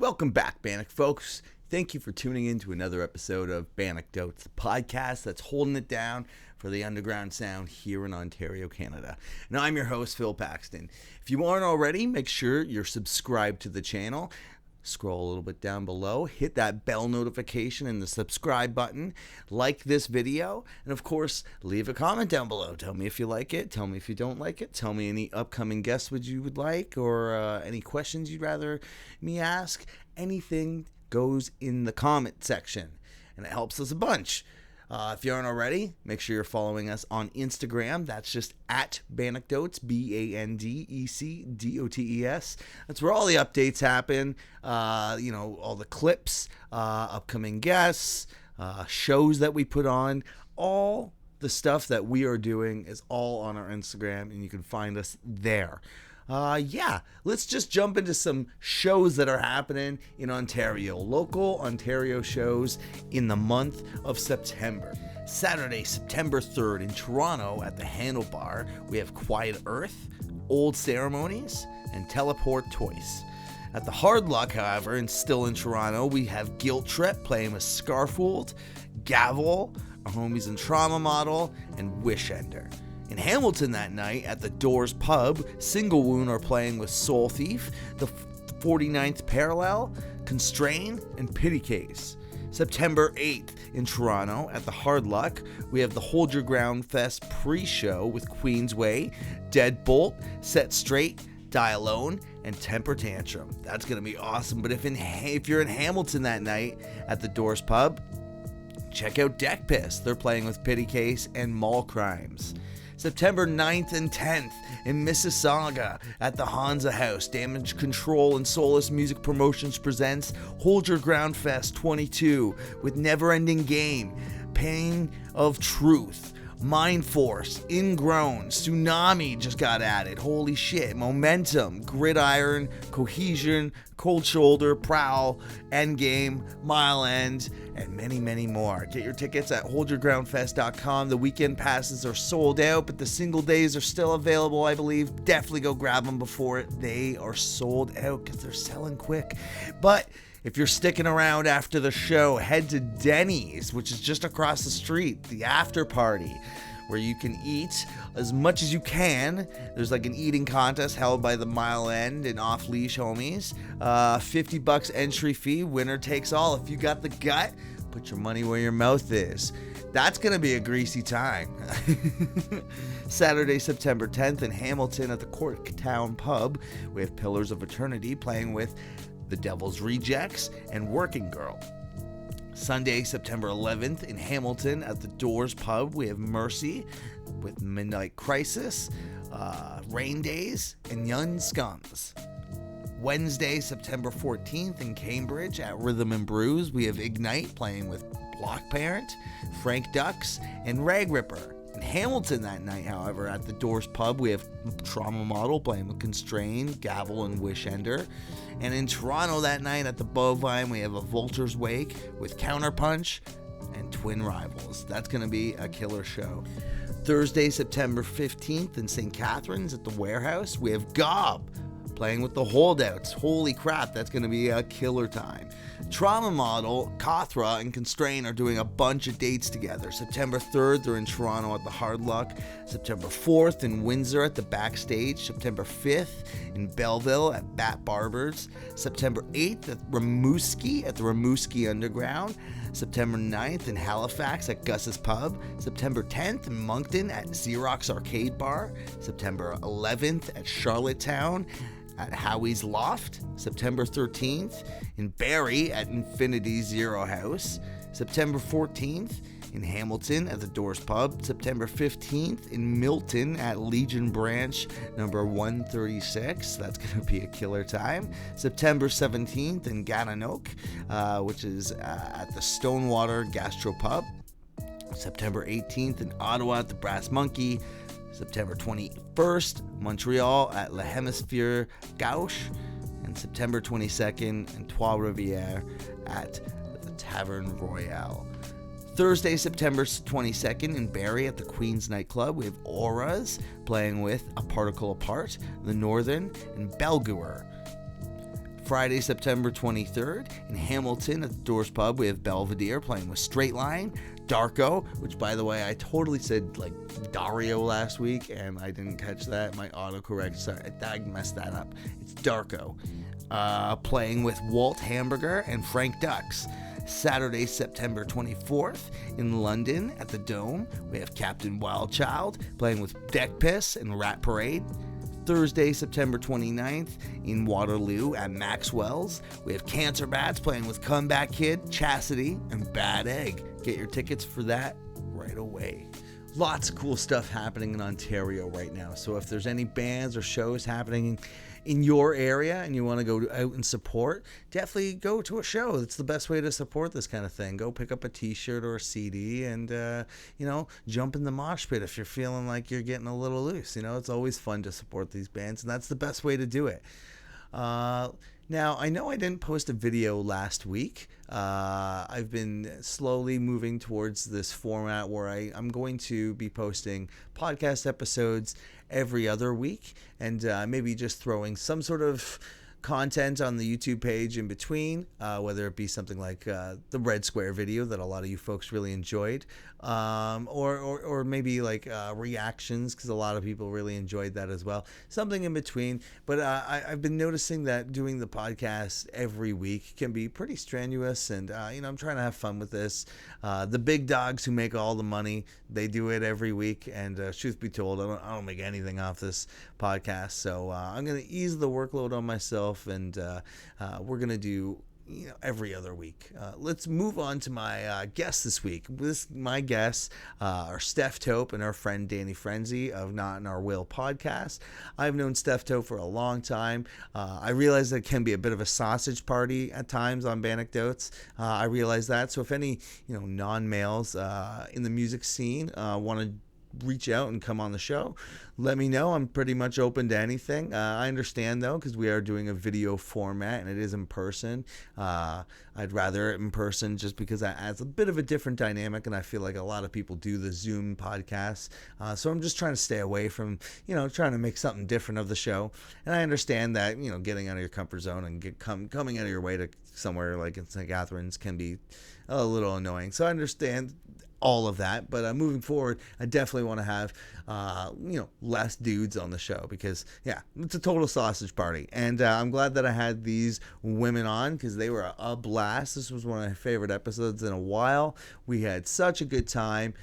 Welcome back, Bannock folks. Thank you for tuning in to another episode of Bannockdotes, the podcast that's holding it down for the underground sound here in Ontario, Canada. And I'm your host, Phill Paxton. If you aren't already, make sure you're subscribed to the channel. Scroll a little bit down below, hit that bell notification and the subscribe button, like this video, and of course, leave a comment down below. Tell me if you like it, tell me if you don't like it, tell me any upcoming guests you would like, or any questions you'd rather me ask. Anything goes in the comment section, and it helps us a bunch. If you aren't already, make sure you're following us on Instagram. That's just at Bannockdotes, BANDECDOTES. That's where all the updates happen. All the clips, upcoming guests, shows that we put on, all the stuff that we are doing is all on our Instagram, and you can find us there. Let's just jump into some shows that are happening in Ontario. Local Ontario shows in the month of September. Saturday, September 3rd in Toronto at the Handlebar, we have Quiet Earth, Old Ceremonies, and Teleport Toys. At the Hard Luck, however, and still in Toronto, we have Guilt Trip playing with Scarfold, Gavel, our homies in Trauma Model, and Wish Ender. In Hamilton that night, at the Doors Pub, Single Wound are playing with Soul Thief, the 49th Parallel, Constrain, and Pity Case. September 8th in Toronto, at the Hard Luck, we have the Hold Your Ground Fest pre-show with Queensway, Deadbolt, Set Straight, Die Alone, and Temper Tantrum. That's going to be awesome. But if you're in Hamilton that night at the Doors Pub, check out Deck Piss. They're playing with Pity Case and Mall Crimes. September 9th and 10th in Mississauga at the Hansa House, Damage Control and Soulless Music Promotions presents Hold Your Ground Fest 22 with Never Ending Game, Pain of Truth, Mind Force, Ingrown, Tsunami just got added, holy shit, Momentum, Gridiron, Cohesion, Cold Shoulder, Prowl, Endgame, Mile End, and many, many more. Get your tickets at holdyourgroundfest.com. The weekend passes are sold out, but the single days are still available, I believe. Definitely go grab them before they are sold out because they're selling quick. But if you're sticking around after the show, head to Denny's, which is just across the street, the after party, where you can eat as much as you can. There's like an eating contest held by the Mile End and Off Leash homies. $50 entry fee, winner takes all. If you got the gut, put your money where your mouth is. That's gonna be a greasy time. Saturday, September 10th in Hamilton at the Corktown Pub, we have Pillars of Eternity playing with The Devil's Rejects and Working Girl. Sunday, September 11th in Hamilton at the Doors Pub, we have Mercy with Midnight Crisis, Rain Days, and Young Scums. Wednesday, September 14th in Cambridge at Rhythm and Brews, we have Ignite playing with Block Parent, Frank Ducks, and Rag Ripper. In Hamilton that night, however, at the Doors Pub, we have Trauma Model playing with Constrain, Gavel, and Wish Ender. And in Toronto that night at the Bovine, we have A Vulture's Wake with Counterpunch and Twin Rivals. That's going to be a killer show. Thursday, September 15th in St. Catharines at the Warehouse, we have Gob playing with the Holdouts. Holy crap, that's going to be a killer time. Trauma Model, Kothra, and Constrain are doing a bunch of dates together. September 3rd, they're in Toronto at the Hard Luck. September 4th in Windsor at the Backstage. September 5th in Belleville at Bat Barbers. September 8th at Rimouski at the Rimouski Underground. September 9th in Halifax at Gus's Pub. September 10th in Moncton at Xerox Arcade Bar. September 11th at Charlottetown at Howie's Loft. September 13th in Barrie at Infinity Zero House. September 14th in Hamilton at the Doors Pub. September 15th in Milton at Legion Branch number 136. That's going to be a killer time. September 17th in Gananoque, which is at the Stonewater Gastro Pub. September 18th in Ottawa at the Brass Monkey. September 21st, Montreal at La Hemisphere Gauche, and September 22nd in Trois-Rivières at the Tavern Royale. Thursday, September 22nd in Barrie at the Queen's Nightclub, we have Auras playing with A Particle Apart, The Northern, and Belguer. Friday, September 23rd, in Hamilton at the Doors Pub, we have Belvedere playing with Straight Line, Darko, which, by the way, I totally said, like, Dario last week, and I didn't catch that. My autocorrect, sorry, I messed that up. It's Darko. Playing with Walt Hamburger and Frank Dux. Saturday, September 24th, in London at the Dome, we have Captain Wildchild playing with Deck Piss and Rat Parade. Thursday, September 29th, in Waterloo at Maxwell's, we have Cancer Bats playing with Comeback Kid, Chastity, and Bad Egg. Get your tickets for that right away. Lots of cool stuff happening in Ontario right now. So if there's any bands or shows happening in your area and you want to go out and support, definitely go to a show. It's the best way to support this kind of thing. Go pick up a t-shirt or a CD and, jump in the mosh pit if you're feeling like you're getting a little loose. It's always fun to support these bands, and that's the best way to do it. Now, I know I didn't post a video last week. I've been slowly moving towards this format where I'm going to be posting podcast episodes every other week, and maybe just throwing some sort of content on the YouTube page in between, whether it be something like the Red Square video that a lot of you folks really enjoyed, or maybe like reactions, because a lot of people really enjoyed that as well. Something in between. But I've been noticing that doing the podcast every week can be pretty strenuous, and I'm trying to have fun with this. The big dogs who make all the money, they do it every week, and truth be told, I don't make anything off this podcast, so I'm going to ease the workload on myself, and we're going to do every other week. Let's move on to my guests this week. My guests are Steph Tope and our friend Dani Frenzy of Not in Our Will podcast. I've known Steph Tope for a long time. I realize that it can be a bit of a sausage party at times on Banecdotes. I realize that. So if any non-males in the music scene want to reach out and come on the show, let me know. I'm pretty much open to anything. I understand, though, because we are doing a video format and it is in person. I'd rather it in person just because that adds a bit of a different dynamic, and I feel like a lot of people do the Zoom podcasts. So I'm just trying to stay away from, trying to make something different of the show. And I understand that, getting out of your comfort zone and coming out of your way to somewhere like in St. Catharines can be a little annoying. So I understand all of that, but moving forward, I definitely want to have less dudes on the show, because it's a total sausage party, and I'm glad that I had these women on because they were a blast. This was one of my favorite episodes in a while. We had such a good time.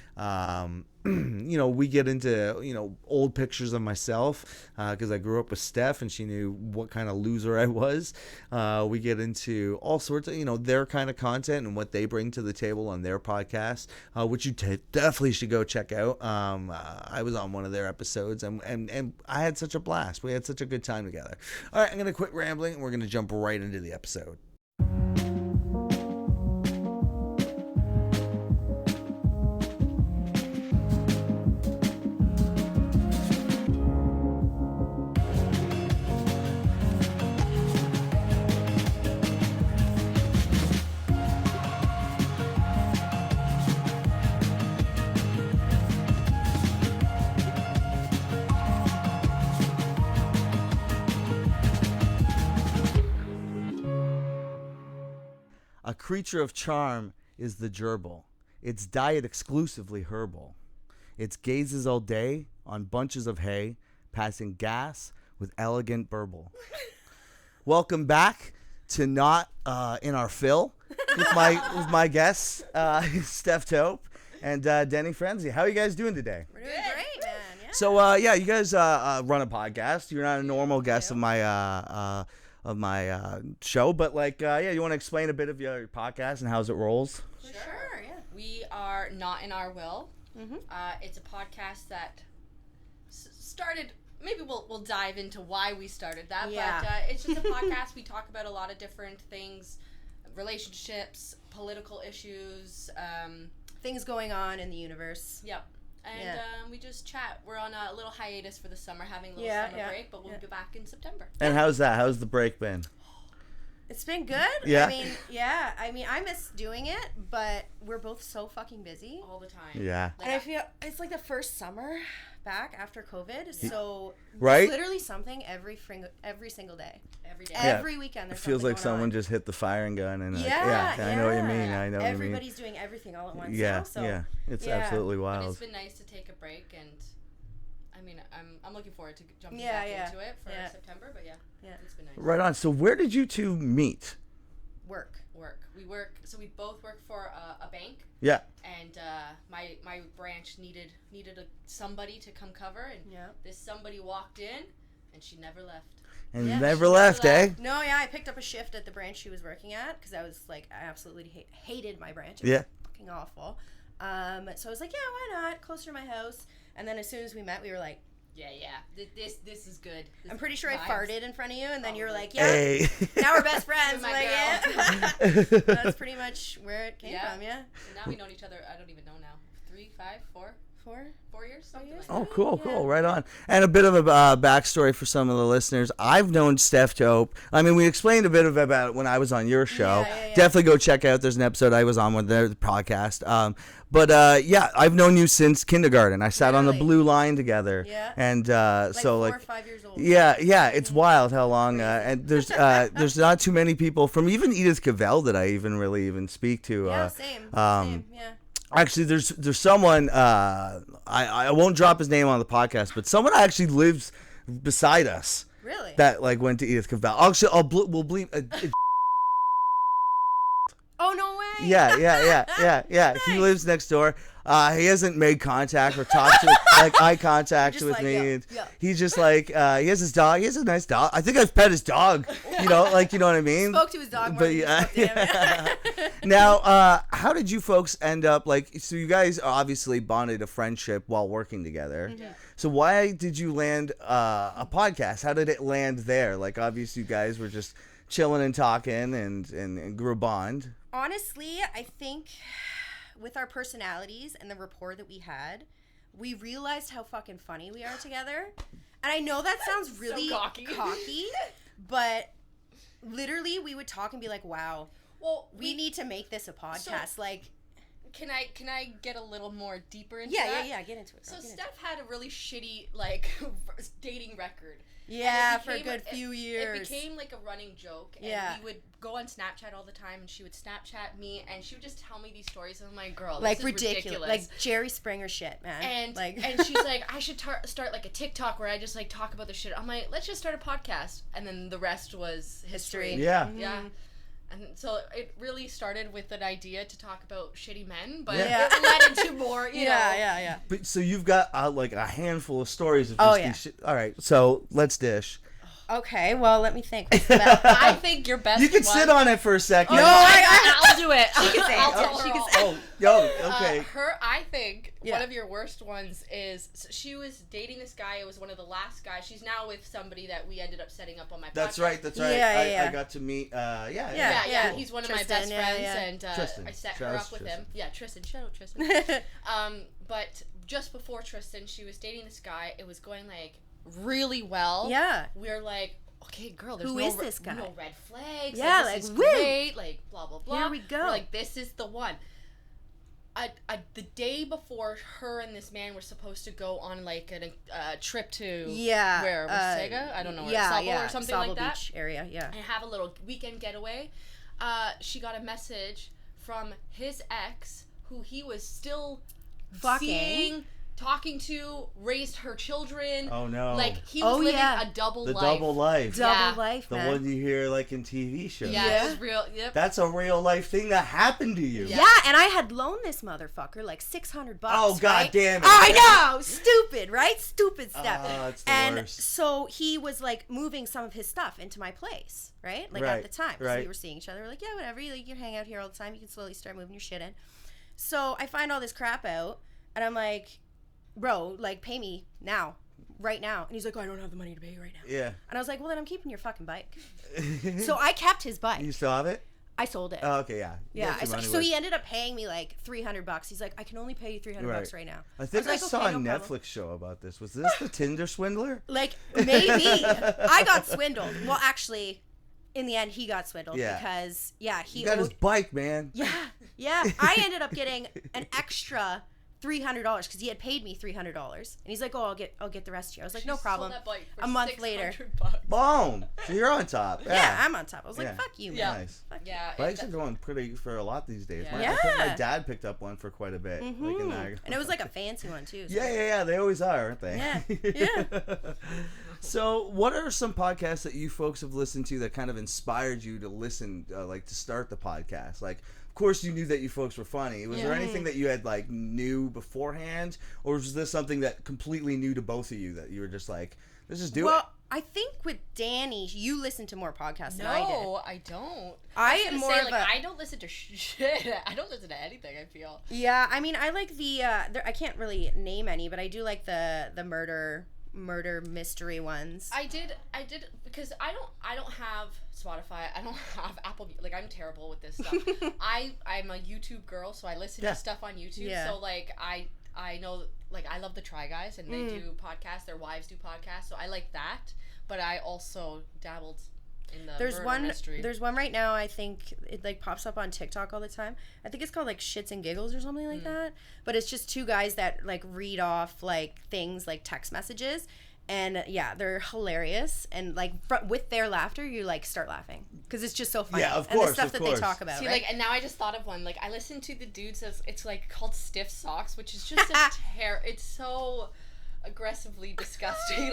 We get into old pictures of myself because I grew up with Steph and she knew what kind of loser I was. We get into all sorts of their kind of content and what they bring to the table on their podcast, which you definitely should go check out. I was on one of their episodes and I had such a blast. We had such a good time together. All right, I'm gonna quit rambling and we're gonna jump right into the episode. A creature of charm is the gerbil. Its diet exclusively herbal. Its gazes all day on bunches of hay, passing gas with elegant burble. Welcome back to Not in Our Phill with my guests, Steph Tope and Dani Frenzy. How are you guys doing today? We're doing great, man. Yeah. So you guys run a podcast. You're not a normal guest of my show, but you want to explain a bit of your podcast and how it rolls? Sure, yeah. We are Not in Our Will. Mm-hmm. It's a podcast that started, maybe we'll dive into why we started that, Yeah. but it's just a podcast. We talk about a lot of different things, relationships, political issues. Things going on in the universe. Yep. And we just chat. We're on a little hiatus for the summer, having a little summer break, but we'll be back in September. And how's that? How's the break been? It's been good. Yeah. I mean, I miss doing it, but we're both so fucking busy. All the time. Yeah. And I feel it's like the first summer back after COVID. So Right? there's literally something every single day. Every day. Every weekend It there's feels something like going someone on. just hit the firing gun and Yeah, I know what you mean. I know what you mean. Everybody's doing everything all at once Yeah, now. So yeah. It's yeah. absolutely But wild. it's been nice to take a break, and I mean, I'm looking forward to jumping Yeah, back yeah. into it for Yeah. September. But yeah, it's been nice. Right on. So where did you two meet? Work. We work. So we both work for a bank. Yeah. And my branch needed somebody to come cover, and this somebody walked in, and she never left. And Yeah, never she left, never eh? left. No, yeah, I picked up a shift at the branch she was working at because I was like, I absolutely hated my branch. It was fucking awful. So I was like, yeah, why not? Closer to my house. And then as soon as we met, we were like, Yeah. This is good. I'm pretty sure I farted in front of you, and then you were like, Hey. now we're best friends. My like, girl. yeah. That's pretty much where it came from, yeah. And now we known each other. I don't even know now. 3, 5, 4 years. Something like Oh, that. cool. Right on. And a bit of a backstory for some of the listeners. I've known Steph Tope. I mean, we explained a bit about it when I was on your show. Yeah. Definitely go check out. There's an episode I was on with the podcast. But I've known you since kindergarten. I sat on the Really? blue line together. Yeah. And Like so 4 like. or 5 years old. Yeah, it's wild how long, and there's not too many people from even Edith Cavell that I even speak to. Yeah, same, yeah. Actually, there's someone I won't drop his name on the podcast, but someone actually lives beside us Really? that like went to Edith Cavell. Actually, we'll bleep. Oh, no way. Yeah. He Nice. lives next door. He hasn't made contact or talked to like eye contact Just with like, me. yo, And yo. he's just like he has his dog. He has a nice dog. I think I've pet his dog. You know what I mean? Spoke to his dog more But than you spoke to him. Now, how did you folks end up like? So you guys obviously bonded a friendship while working together. Mm-hmm. So why did you land a podcast? How did it land there? Like obviously you guys were just chilling and talking and grew a bond. Honestly, I think with our personalities and the rapport that we had, we realized how fucking funny we are together. And I know that sounds really cocky. But literally we would talk and be like, wow, Well, we need to make this a podcast. Can I get a little more deeper into Yeah, that? yeah, get into it. So girl, get into Steph had a really shitty like dating record. Yeah, And it for a became- good few years. It became like a running joke. And Yeah. we would go on Snapchat all the time, and she would Snapchat me, and she would just tell me these stories. And I'm like, girl, like this is ridiculous. Like Jerry Springer shit, man. And like and she's like, I should start like a TikTok where I just like talk about the shit. I'm like, let's just start a podcast, and then the rest was history. Yeah. Yeah. And so it really started with an idea to talk about shitty men, but Yeah. it led into more, you know. yeah. But so you've got like a handful of stories of Oh, just yeah. these shit. All right, so let's dish. Okay, well, let me think. What's the best? I think your best You can one... sit on it for a second. No, I'll do it. She can say it. I'll tell She her can all. say Okay. I think Yeah. one of your worst ones is so she was dating this guy. It was one of the last guys. She's now with somebody that we ended up setting up on my podcast. That's right. Yeah. I got to meet. Yeah. He's one of my Tristan, best yeah, friends, yeah. and Tristan. I set Shout her out up to with Tristan. him. Yeah, Tristan. Shout out Tristan. But just before Tristan, she was dating this guy. It was going like really well. Yeah. We're like, okay, girl, there's Who no is this guy? no red flags. Yeah, like, like, this is woo. great. Like blah blah blah. Here we go. We're like, this is the one. The day before her and this man were supposed to go on like a trip to where Sega? I don't know, Sabo or something Sabo like that. Beach area, yeah. And have a little weekend getaway. She got a message from his ex, who he was still Fucking. seeing, talking to, raised her children. Oh no. Like he was living a double the life. double life. Double life, The man. one you hear like in TV shows. Yeah, it was real. Yep. That's a real life thing that happened to you. Yeah, and I had loaned this motherfucker like $600. Oh, God right? damn it. I know, stupid, right? Stupid stuff. Oh, it's the and worst. so he was like moving some of his stuff into my place, right? Like Right, at the time, so right. we were seeing each other. We're like, yeah, whatever. You can hang out here all the time. You can slowly start moving your shit in. So I find all this crap out, and I'm like, bro, like pay me now, right now. And he's like, oh, I don't have the money to pay you right now. Yeah. And I was like, well, then I'm keeping your fucking bike. So I kept his bike. You still have it? I sold it. Oh, okay, yeah. Yeah, Get your money so worth. he ended up paying me like $300. He's like, I can only pay you $300 right now. I think I, was like, saw okay, a no Netflix problem. show about this. Was this the Tinder swindler? Like, maybe. I got swindled. Well, actually, in the end, he got swindled Yeah. because, he You got his owed... bike, man. Yeah. I ended up getting an extra $300 because he had paid me $300, and he's like, "Oh, I'll get the rest to you." I was like, "No problem." A month later, boom. So you're on top. Yeah, I'm on top. I was like, "Fuck you, man." Yeah. Nice. Fuck yeah, Bikes are going pretty for a lot these days. Yeah. I think my dad picked up one for quite a bit. Mm-hmm. Like in Niagara. And it was like a fancy one too. So. Yeah. They always are, aren't they? Yeah. So, what are some podcasts that you folks have listened to that kind of inspired you to listen, like to start the podcast? Like, of course, you knew that you folks were funny. Was there anything that you had like knew beforehand, or was this something that completely new to both of you that you were just like, let's just do it? Well, I think with Dani, you listen to more podcasts than I did. No, I don't. I am more of I don't listen to shit. I don't listen to anything, I feel. Yeah, I mean, I like the, I can't really name any, but I do like the murder mystery ones. I did because I don't have Spotify. I don't have Apple. Like, I'm terrible with this stuff. I'm a YouTube girl, so I listen to stuff on YouTube. Yeah. So like I know, like, I love the Try Guys, and they do podcasts. Their wives do podcasts, so I like that. But I also dabbled in the murder mystery. There's one right now. I think it like pops up on TikTok all the time. I think it's called like Shits and Giggles or something like that. But it's just two guys that like read off like things like text messages. And yeah, they're hilarious, and like with their laughter, you like start laughing because it's just so funny. Yeah, of and course, the stuff that they talk about. See, right? like, and now I just thought of one. Like, I listened to the dude says it's like called Stiff Socks, which is just it's so aggressively disgusting.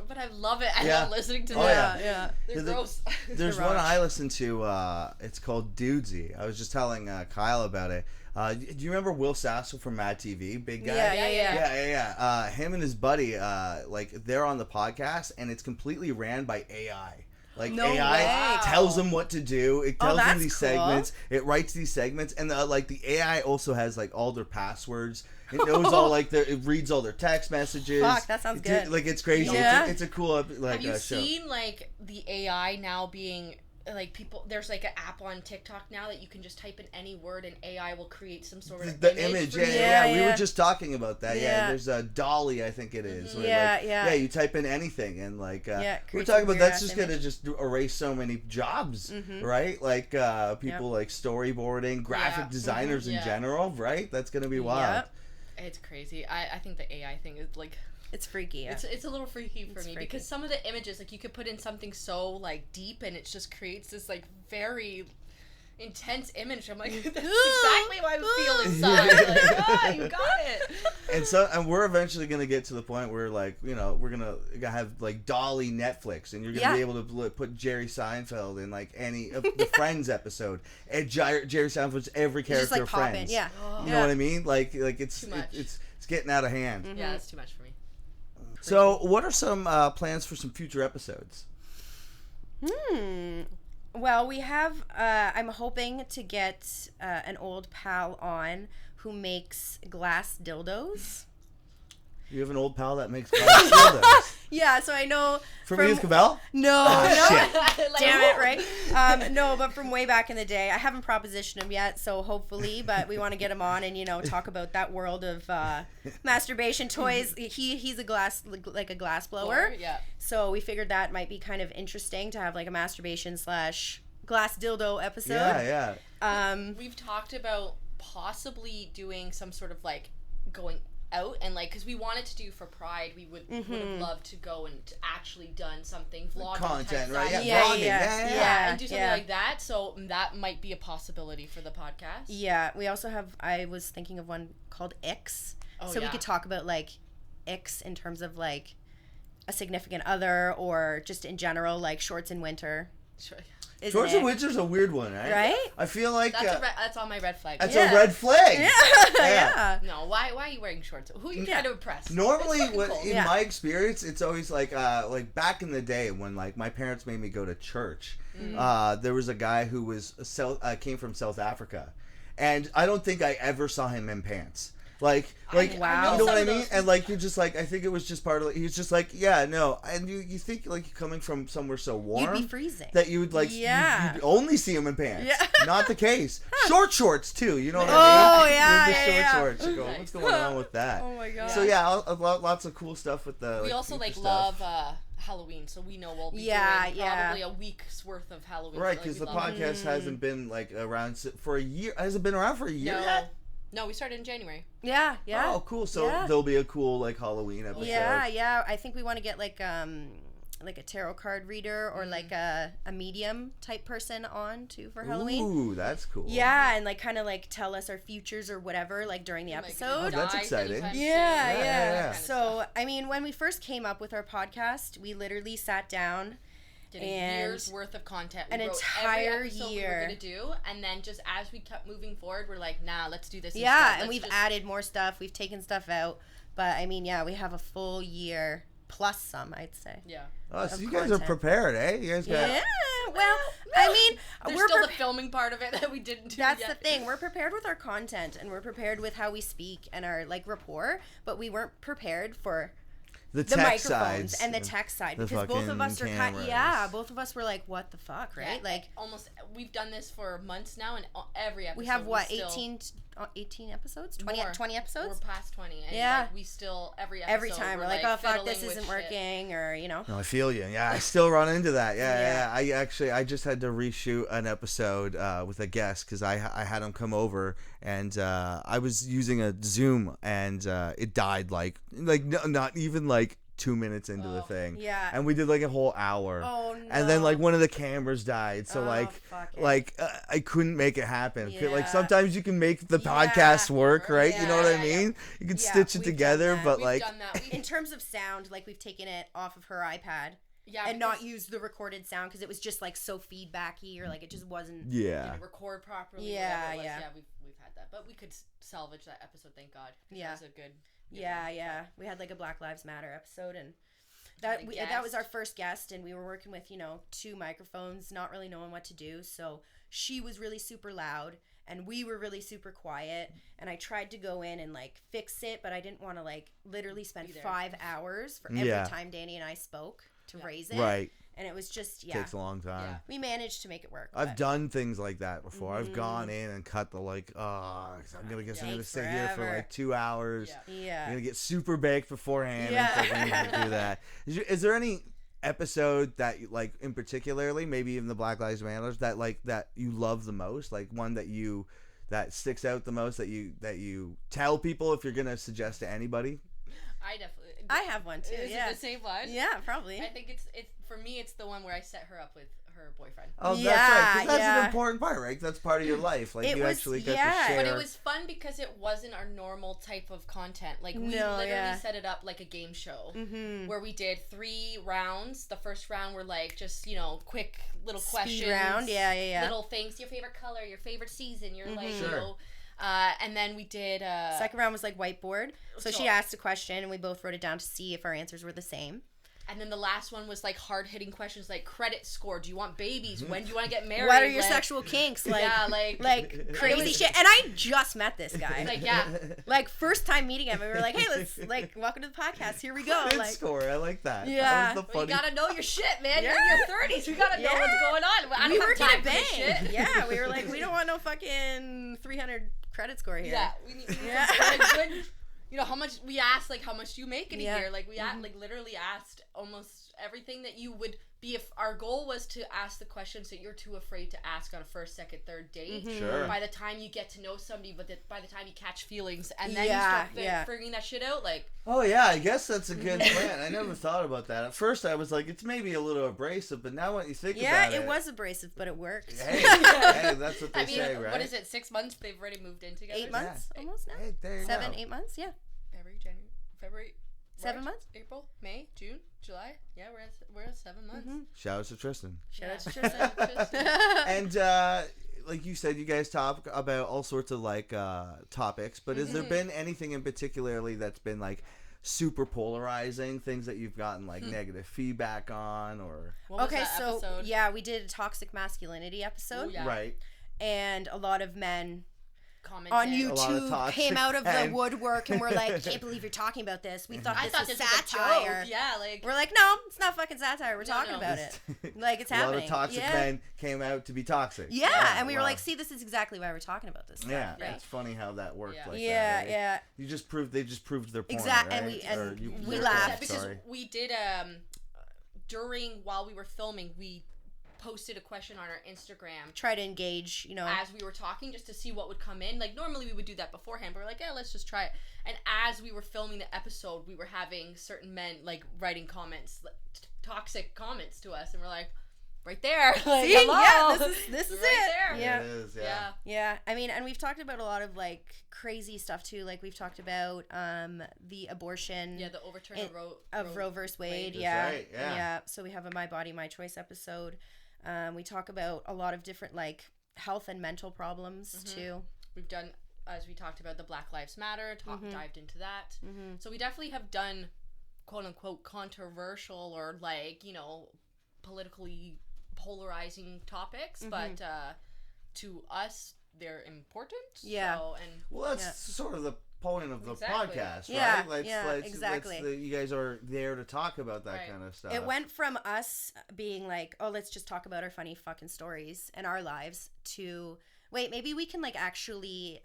But I love it. I love listening to them. Yeah. They're gross. There's one I listen to. It's called Dudesy. I was just telling Kyle about it. Do you remember Will Sasso from Mad TV? Big guy? Yeah. Him and his buddy, like, they're on the podcast, and it's completely ran by AI. Like, AI tells them what to do. It tells them these segments. It writes these segments. And, the AI also has, like, all their passwords. It knows all, like, it reads all their text messages. Fuck, that sounds good. Like, it's crazy. Yeah. It's a cool, like, Have you show. seen, like, the AI now being... Like, people, there's like an app on TikTok now that you can just type in any word and AI will create some sort of image. Yeah. We were just talking about that. Yeah, there's a Dolly, I think it is. Mm-hmm. Where, yeah, you type in anything and like we're talking about that's just gonna just erase so many jobs, right? Like people like storyboarding, graphic designers in general, right? That's gonna be wild. Yep. It's crazy. I think the AI thing is like... It's freaky. Yeah. It's a little freaky for me because some of the images, like, you could put in something so like deep and it just creates this like very intense image. I'm like, that's exactly what I feel inside. Like, you got it. And we're eventually gonna get to the point where, like, you know, we're gonna have like Dolly Netflix, and you're gonna be able to put Jerry Seinfeld in like any of the Friends episode, and Jerry Seinfeld's every character just, like, of Friends. Yeah. You know what I mean? Like it's it's getting out of hand. Mm-hmm. Yeah, it's too much for me. So, what are some plans for some future episodes? Well, we have, I'm hoping to get an old pal on who makes glass dildos. You have an old pal that makes glass dildos? Yeah, so I know... From Youth Cabell? No. Shit. Damn it, right? No, but from way back in the day. I haven't propositioned him yet, so hopefully, but we want to get him on and, you know, talk about that world of masturbation toys. He's a glass blower. Yeah. So we figured that might be kind of interesting to have like a masturbation / glass dildo episode. Yeah. We've talked about possibly doing some sort of like going out and like, because we wanted to do for Pride, we would have loved to go and actually done something vlogging content, type right? stuff. Yeah, and do something like that. So that might be a possibility for the podcast. Yeah, we also have, I was thinking of one called Icks. We could talk about like Icks in terms of like a significant other or just in general, like shorts in winter. Sure. Shorts in winter's a weird one, right? Right? I feel like that's on my red flag. That's a red flag. Yeah. No, why are you wearing shorts? Who are you trying to impress? Normally, in my experience, it's always like back in the day when like my parents made me go to church. There was a guy who was came from South Africa, and I don't think I ever saw him in pants. Like, wow. You know what I mean? And like, you're just like, I think it was just part of. He was just like, yeah, no, and you think like coming from somewhere so warm, you'd be freezing. That you would like, you'd only see him in pants. Yeah. Not the case. Shorts too. You know what I mean? Oh yeah, shorts. You go, what's going on with that? Oh my god. So lots of cool stuff with the. We also like love Halloween, so we know we'll be doing probably a week's worth of Halloween. Right, because the podcast hasn't been like around for a year. Has it been around for a year yet? No, we started in January. Yeah. Oh, cool. So there'll be a cool like Halloween episode. Yeah. I think we want to get like a tarot card reader or like a medium type person on too for Halloween. Ooh, that's cool. Yeah, and like kind of like tell us our futures or whatever like during the episode. Oh, that's exciting. Yeah. So, I mean, when we first came up with our podcast, we literally sat down did a year's worth of content. We an wrote entire every episode year. We were gonna do, and then just as we kept moving forward, we're like, nah, let's do this. Yeah, and we've added more stuff. We've taken stuff out, but I mean, we have a full year plus some, I'd say. Yeah. Oh, so you guys are prepared, eh? You guys got. Yeah. Well, I mean, there's still the filming part of it that we didn't do. That's the thing. We're prepared with our content, and we're prepared with how we speak and our like rapport, but we weren't prepared for the microphones and the tech side because both of us are both of us were like, what the fuck, right? Yeah, like almost we've done this for months now, and every episode we have 18 episodes, 20 episodes. We're past 20, and like, we still every time we're like, oh fuck, this isn't working, or No, I feel you. Yeah, I still run into that. Yeah. I just had to reshoot an episode with a guest because I had him come over, and I was using a Zoom, and it died like not even like 2 minutes into the thing. Yeah. And we did like a whole hour. Oh no. And then like one of the cameras died. So I couldn't make it happen. Yeah. Like sometimes you can make the podcast work, right? You know what I mean? You can stitch it together, but we've done that. In terms of sound, like we've taken it off of her iPad. Yeah, and not use the recorded sound because it was just like so feedbacky or like it just wasn't didn't record properly. Yeah. We've had that, but we could salvage that episode. Thank God. Yeah, it was a good. We had like a Black Lives Matter episode, and that was our first guest, and we were working with 2 microphones, not really knowing what to do. So she was really super loud, and we were really super quiet. And I tried to go in and like fix it, but I didn't want to like literally spend 5 hours for every time Dani and I spoke to raise it. Right. And it was just takes a long time. Yeah. We managed to make it work. I've done things like that before. I've gone in and cut the I'm gonna sit here for like 2 hours. Yeah. I'm gonna get super baked beforehand. And do that. Is there any episode that you like in particularly, maybe even the Black Lives Matter, that you love the most, like one that sticks out the most that you tell people if you're gonna suggest to anybody? I have one too. Is it the same one? Yeah, probably. I think it's for me. It's the one where I set her up with her boyfriend. Oh, that's right. 'Cause that's an important part, right? That's part of your life. Like actually get to share. But it was fun because it wasn't our normal type of content. Like we literally set it up like a game show where we did 3 rounds. The first round were like just quick little questions. Round. Yeah. Little things. Your favorite color. Your favorite season. Your and then we did second round was like whiteboard. So she asked a question and we both wrote it down to see if our answers were the same. And then the last one was like hard hitting questions like credit score. Do you want babies? When do you want to get married? What are your sexual kinks? Like crazy shit. And I just met this guy. Like first time meeting him, and we were like, hey, let's welcome to the podcast. Here we go. Credit score. I like that. Yeah. That was the funny. You gotta know your shit, man. You're in your 30s. You gotta know what's going on. We were gonna bang. Shit. Yeah, we were like, we don't want no fucking 300 credit score here. Yeah, we need a good. How much we asked, like, how much do you make in a year? Like, we literally asked almost everything that you would be if our goal was to ask the questions that you're too afraid to ask on a first, second, third date. Sure. By the time you get to know somebody, but by the time you catch feelings and then you start figuring that shit out, like. Oh yeah, I guess that's a good plan. I never thought about that. At first, I was like, it's maybe a little abrasive, but now when you think about it, it was abrasive, but it worked. Hey, that's what they say, right? What is it? 6 months? They've already moved in together. 8 months, almost now. Hey, there you 7, go. 8 months, yeah. January, February, 7 months, April, May, June, July. Yeah, we're at 7 months. Shout out to Tristan. Shout out to Tristan. And like you said, you guys talk about all sorts of like topics, but has there been anything in particularly that's been like super polarizing, things that you've gotten like negative feedback on, or episode? We did a toxic masculinity episode. Ooh, yeah. Right. And a lot of men commented on YouTube came out of the woodwork and were like, can't believe you're talking about this. We thought this was satire. Yeah, like we're like, no, it's not fucking satire. We're talking about it. Like it's happening. A lot of toxic men came out to be toxic. Yeah, and we were like, see, this is exactly why we're talking about this. Yeah, it's funny how that worked like that. Yeah. They just proved their point. Exactly, right? and we laughed because we did while we were filming, we posted a question on our Instagram. Try to engage, you know. As we were talking, just to see what would come in. Like, normally we would do that beforehand, but we're like, yeah, let's just try it. And as we were filming the episode, we were having certain men, like, writing comments, like, toxic comments to us, and we're like, right there. Like, see? hello. Yeah, this is right it. there. Yeah. It is, Yeah, I mean, and we've talked about a lot of like crazy stuff too. Like we've talked about the abortion. Yeah, the overturn of Roe versus Wade. That's Yeah, right, yeah. So we have a My Body, My Choice episode. We talk about a lot of different like health and mental problems too. We've done, as we talked about, the Black Lives Matter. Dived into that. So we definitely have done quote unquote controversial or like, you know, politically polarizing topics, but to us they're important. Yeah. So, and well, that's sort of the point of the podcast, yeah, right? Exactly. You guys are there to talk about that kind of stuff. It went from us being like, oh, let's just talk about our funny fucking stories and our lives to, wait, maybe we can like actually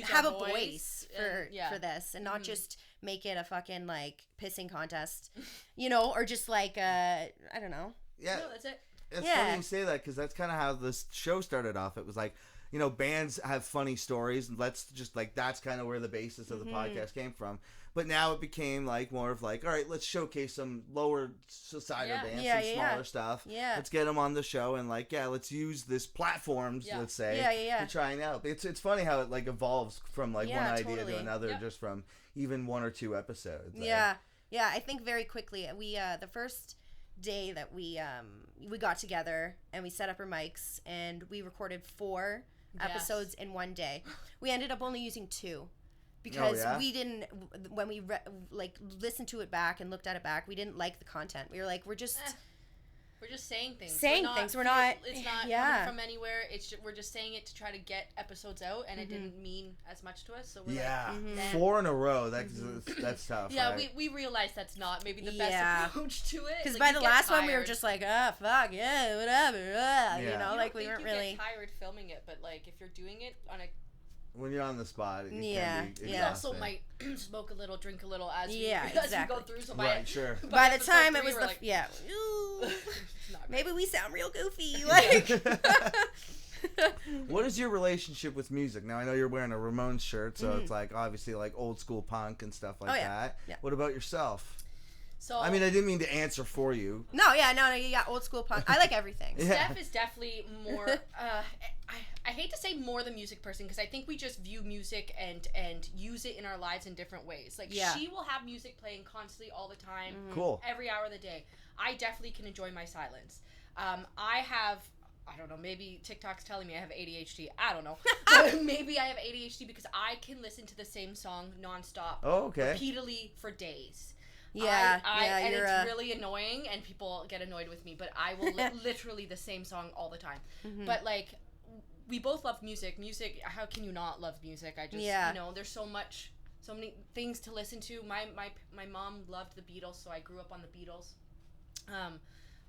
have a voice for this and not just make it a fucking like pissing contest, you know, or just like I don't know. Yeah, no, that's it. It's funny you say that because that's kind of how this show started off. It was like, you know, bands have funny stories, and let's just like that's kind of where the basis of the podcast came from. But now it became like more of like, all right, let's showcase some lower society bands, some smaller stuff. Yeah, let's get them on the show and like, let's use this platform, let's say, to try and help. It's funny how it like evolves from like one idea to another, just from even one or two episodes. Yeah, I think very quickly we the first day that we got together and we set up our mics and we recorded 4 episodes in one day. We ended up only using 2 because we didn't, when we like listened to it back and looked at it back, we didn't like the content. We were like, we're just saying things. We're not. It's not coming from anywhere. We're just saying it to try to get episodes out, and it didn't mean as much to us. So we're like, 4 in a row. That's tough. Yeah, right? we realized that's not maybe the best approach to it. Because by the last one, we were just like, fuck yeah, whatever. You know, like we weren't really. Get tired filming it, but like if you're doing it on a. When you're on the spot, it can be We also might smoke a little, drink a little as we go through. So sure. By the time it was maybe we sound real goofy. Like, what is your relationship with music? Now I know you're wearing a Ramones shirt, so it's like obviously like old school punk and stuff like that. Yeah. What about yourself? So I mean, I didn't mean to answer for you. No, old school punk. I like everything. Steph is definitely more. I hate to say more the music person because I think we just view music and use it in our lives in different ways. Like she will have music playing constantly all the time, cool, every hour of the day. I definitely can enjoy my silence. I don't know, maybe TikTok's telling me I have ADHD. I don't know. But maybe I have ADHD because I can listen to the same song nonstop, repeatedly for days. And it's really annoying, and people get annoyed with me, but I will literally the same song all the time. But like, we both love music. Music, how can you not love music? I just, you know, there's so many things to listen to. My mom loved the Beatles, so I grew up on the Beatles.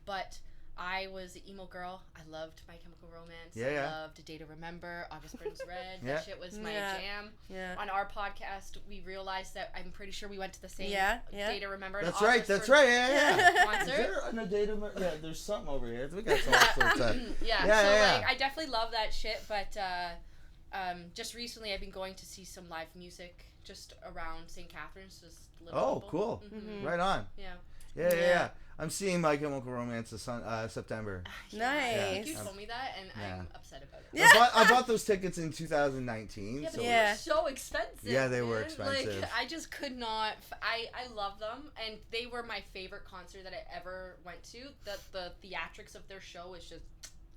But I was an emo girl. I loved My Chemical Romance. I loved A Day to Remember, August Burns Red. That shit was my jam. On our podcast, we realized that I'm pretty sure we went to the same Day to Remember. That's right. Concert. Is there a Day to Remember? Yeah, there's something over here. We got some sorts of like, I definitely love that shit, but just recently I've been going to see some live music just around St. Catharines. Just little people. Cool. Right on. Yeah. I'm seeing My Chemical Romance this September. Nice. You told me that, and I'm upset about it. I bought those tickets in 2019. Yeah, but they were so expensive. Yeah, they were expensive. Like, I just could not. I love them, and they were my favorite concert that I ever went to. The theatrics of their show is just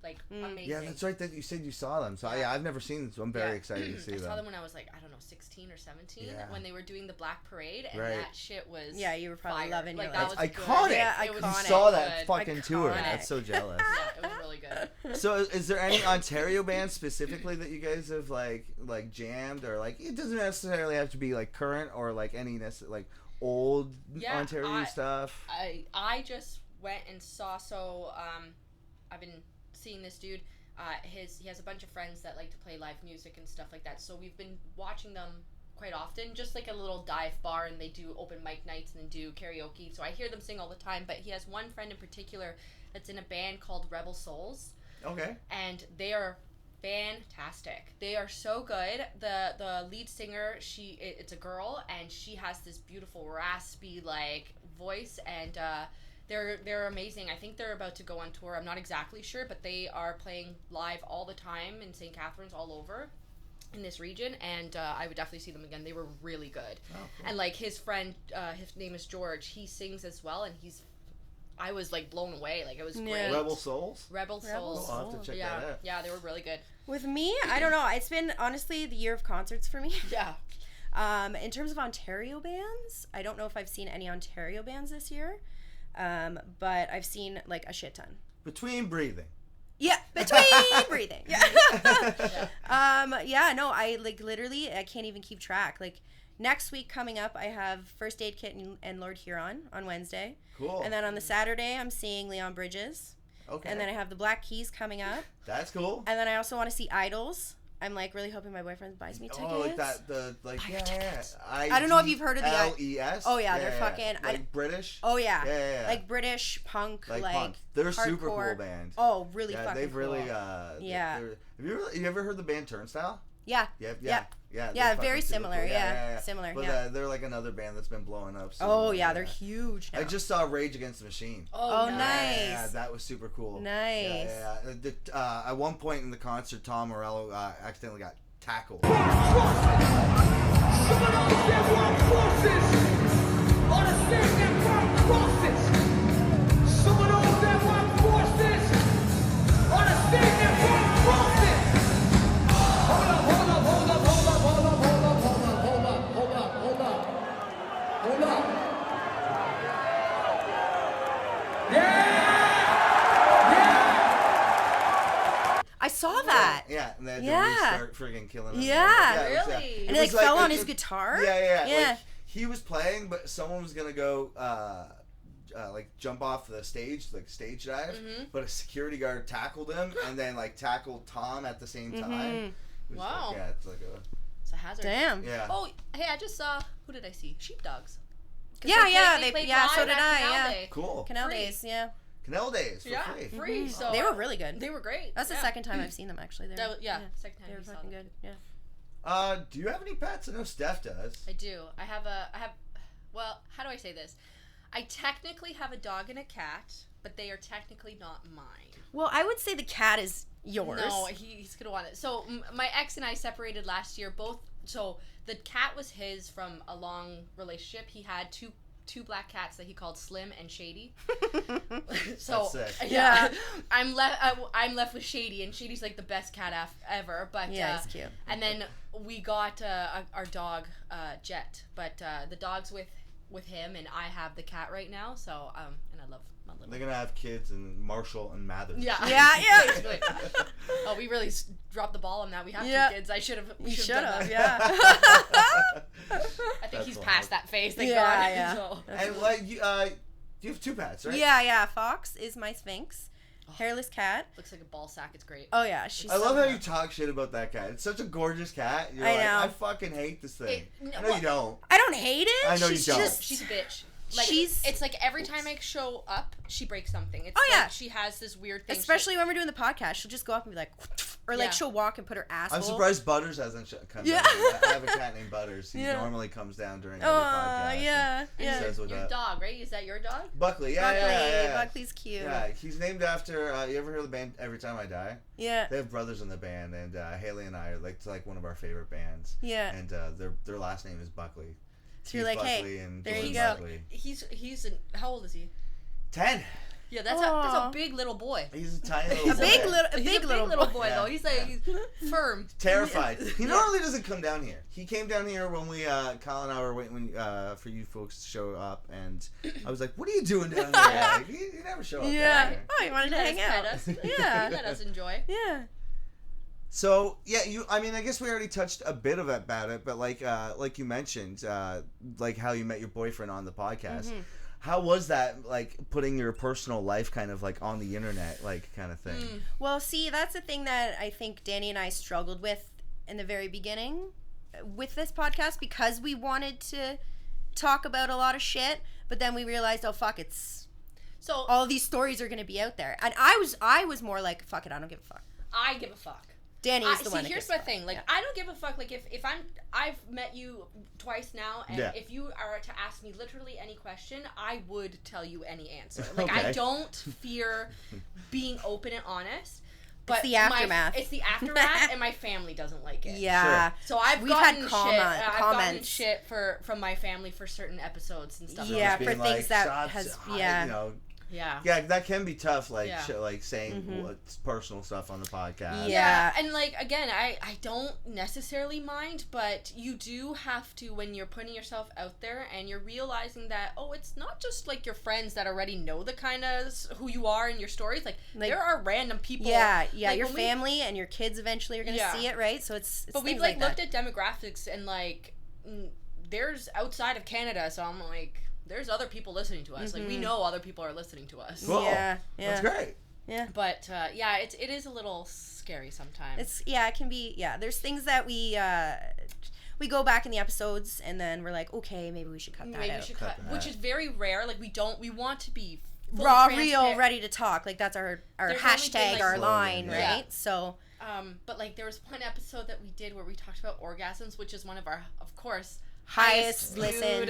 like amazing. Yeah, that's right. That you said you saw them. So I've never seen them. So I'm very excited to see them. I saw them when I was like 16 or 17 when they were doing the Black Parade, and that shit was you were probably loving like that. Was iconic. Yeah, it was you saw that fucking tour. That's so jealous. Yeah, it was really good. So is there any Ontario bands specifically that you guys have like jammed, or like it doesn't necessarily have to be like current or like any like old Ontario stuff? I just went and saw. So I've been seeing this dude. He has a bunch of friends that like to play live music and stuff like that. So we've been watching them quite often, just like a little dive bar, and they do open mic nights and then do karaoke. So I hear them sing all the time. But he has one friend in particular that's in a band called Rebel Souls. Okay. And they are fantastic. They are so good. The lead singer, it's a girl, and she has this beautiful raspy like voice, and they're amazing. I think they're about to go on tour. I'm not exactly sure, but they are playing live all the time in St. Catharines, all over in this region, and I would definitely see them again. They were really good. Oh, cool. And like his friend, his name is George. He sings as well, and I was like blown away. Like it was great. Rebel Souls. Rebel Souls. I'll have to check that out. Yeah, they were really good. With me, I don't know. It's been honestly the year of concerts for me. Yeah. In terms of Ontario bands, I don't know if I've seen any Ontario bands this year, but I've seen like a shit ton. Between breathing. Yeah, between breathing. Yeah. Yeah, no, I like literally, I can't even keep track. Like next week coming up, I have First Aid Kit and Lord Huron on Wednesday. Cool. And then on the Saturday, I'm seeing Leon Bridges. Okay. And then I have the Black Keys coming up. That's cool. And then I also want to see Idols. I'm like really hoping my boyfriend buys me tickets. Oh, like that, tickets. I don't know if you've heard of the LES. Oh yeah, they're fucking like British. Oh yeah. Yeah. Like British punk, like punk. They're a hardcore. super cool band. Oh, really fucking they've really cool. Yeah. Have you ever heard the band Turnstile? Yeah. Yeah, very similar. Cool. Yeah. Similar. But they're like another band that's been blowing up. So, they're huge now. I just saw Rage Against the Machine. Oh, nice. Yeah, that was super cool. Nice. Yeah. At one point in the concert, Tom Morello accidentally got tackled. I saw that. Yeah, and they had to restart freaking killing him. Yeah, really? And he fell on his guitar? Yeah. Like, he was playing, but someone was going to go like jump off the stage, like stage dive, but a security guard tackled him and then like tackled Tom at the same time. Wow. Like, it's like it's a hazard. Damn. Yeah. Oh, hey, I just saw, who did I see? Sheepdogs. Yeah, they played so did I. Canal Yeah. Day. Cool. Canal Days, yeah. Canal Days for free. Free. So they were really good. They were great. That's the second time I've seen them actually. Second time they were fucking good. Yeah. Do you have any pets? I know Steph does. I do. I have well, how do I say this? I technically have a dog and a cat, but they are technically not mine. Well, I would say the cat is yours. No, he's gonna want it. So my ex and I separated last year. So the cat was his from a long relationship. He had two black cats that he called Slim and Shady. So that's sick. Yeah. I'm left with Shady, and Shady's like the best cat ever. But yeah, he's cute. And then we got our dog Jet, but the dog's with him, and I have the cat right now. So and I love my little. They're gonna have kids and Marshall and Mathers. Yeah. Yeah. Oh, we really dropped the ball on that. We have 2 kids. I should have. You should have. Yeah. I think he's past that phase. Thank God. Yeah. So. And like you have 2 pets, right? Yeah. Fox is my Sphinx. Hairless cat. Looks like a ball sack. It's great. Oh yeah, she's. I love how you talk shit about that cat. It's such a gorgeous cat. You're like, I fucking hate this thing. I know you don't. I don't hate it. I know you don't. She's a bitch. Like, she's. It's like every time I show up, she breaks something. It's like she has this weird thing. Especially when we're doing the podcast, she'll just go up and be like, or like she'll walk and put her asshole. I'm surprised Butters hasn't come down. I have a cat named Butters. He normally comes down during every podcast. Yeah. Your dog, right? Is that your dog? Buckley. Yeah. Buckley's cute. Yeah, he's named after. You ever heard of the band Every Time I Die? Yeah. They have brothers in the band, and Haley and I are like one of our favorite bands. Yeah. And their last name is Buckley. So you're like, Buckley, hey, and there you go. Buckley. He's how old is he? 10. Yeah, that's a big little boy. He's a tiny little boy. A big little boy though. He's like he's firm. Terrified. He normally doesn't come down here. He came down here when we Kyle and I were waiting for you folks to show up, and I was like, "What are you doing down here?" Like, you never show up. Down here. Oh, you wanted to hang out. Yeah, let us enjoy. Yeah. So I guess we already touched a bit about it, but like you mentioned, like how you met your boyfriend on the podcast. Mm-hmm. How was that, like, putting your personal life kind of like on the internet, like, kind of thing? Well, see, that's the thing that I think Dani and I struggled with in the very beginning. with this podcast because we wanted to talk about a lot of shit, but then we realized, oh fuck, it's so all of these stories are going to be out there. And I was more like, fuck it, I don't give a fuck. I give a fuck. Dani is the one that here's gives my a fuck. thing. Like, I don't give a fuck. Like, if I've met you twice now, and if you are to ask me literally any question, I would tell you any answer. Like, I don't fear being open and honest. But it's the aftermath. It's the aftermath, and my family doesn't like it. Yeah. Sure. So we've gotten gotten shit from my family for certain episodes and stuff. Yeah, for things that has Yeah, that can be tough, like like saying personal stuff on the podcast. Yeah, and like, again, I don't necessarily mind, but you do have to, when you're putting yourself out there and you're realizing that, oh, it's not just like your friends that already know the kind of who you are and your stories. Like there are random people. Yeah, like your family and your kids eventually are going to see it, right? So it's but we've like looked at demographics and like there's outside of Canada, so I'm like, there's other people listening to us. Like, we know other people are listening to us. Cool. Yeah. That's great. Yeah. But, it is a little scary sometimes. It can be, there's things that we go back in the episodes and then we're like, okay, maybe we should cut that out. Maybe we should cut, which is very rare. Like, we want to be raw, real, ready to talk. Like, that's our hashtag, like, our line, right? Yeah. So. But, like, there was one episode that we did where we talked about orgasms, which is one of our, of course, highest listened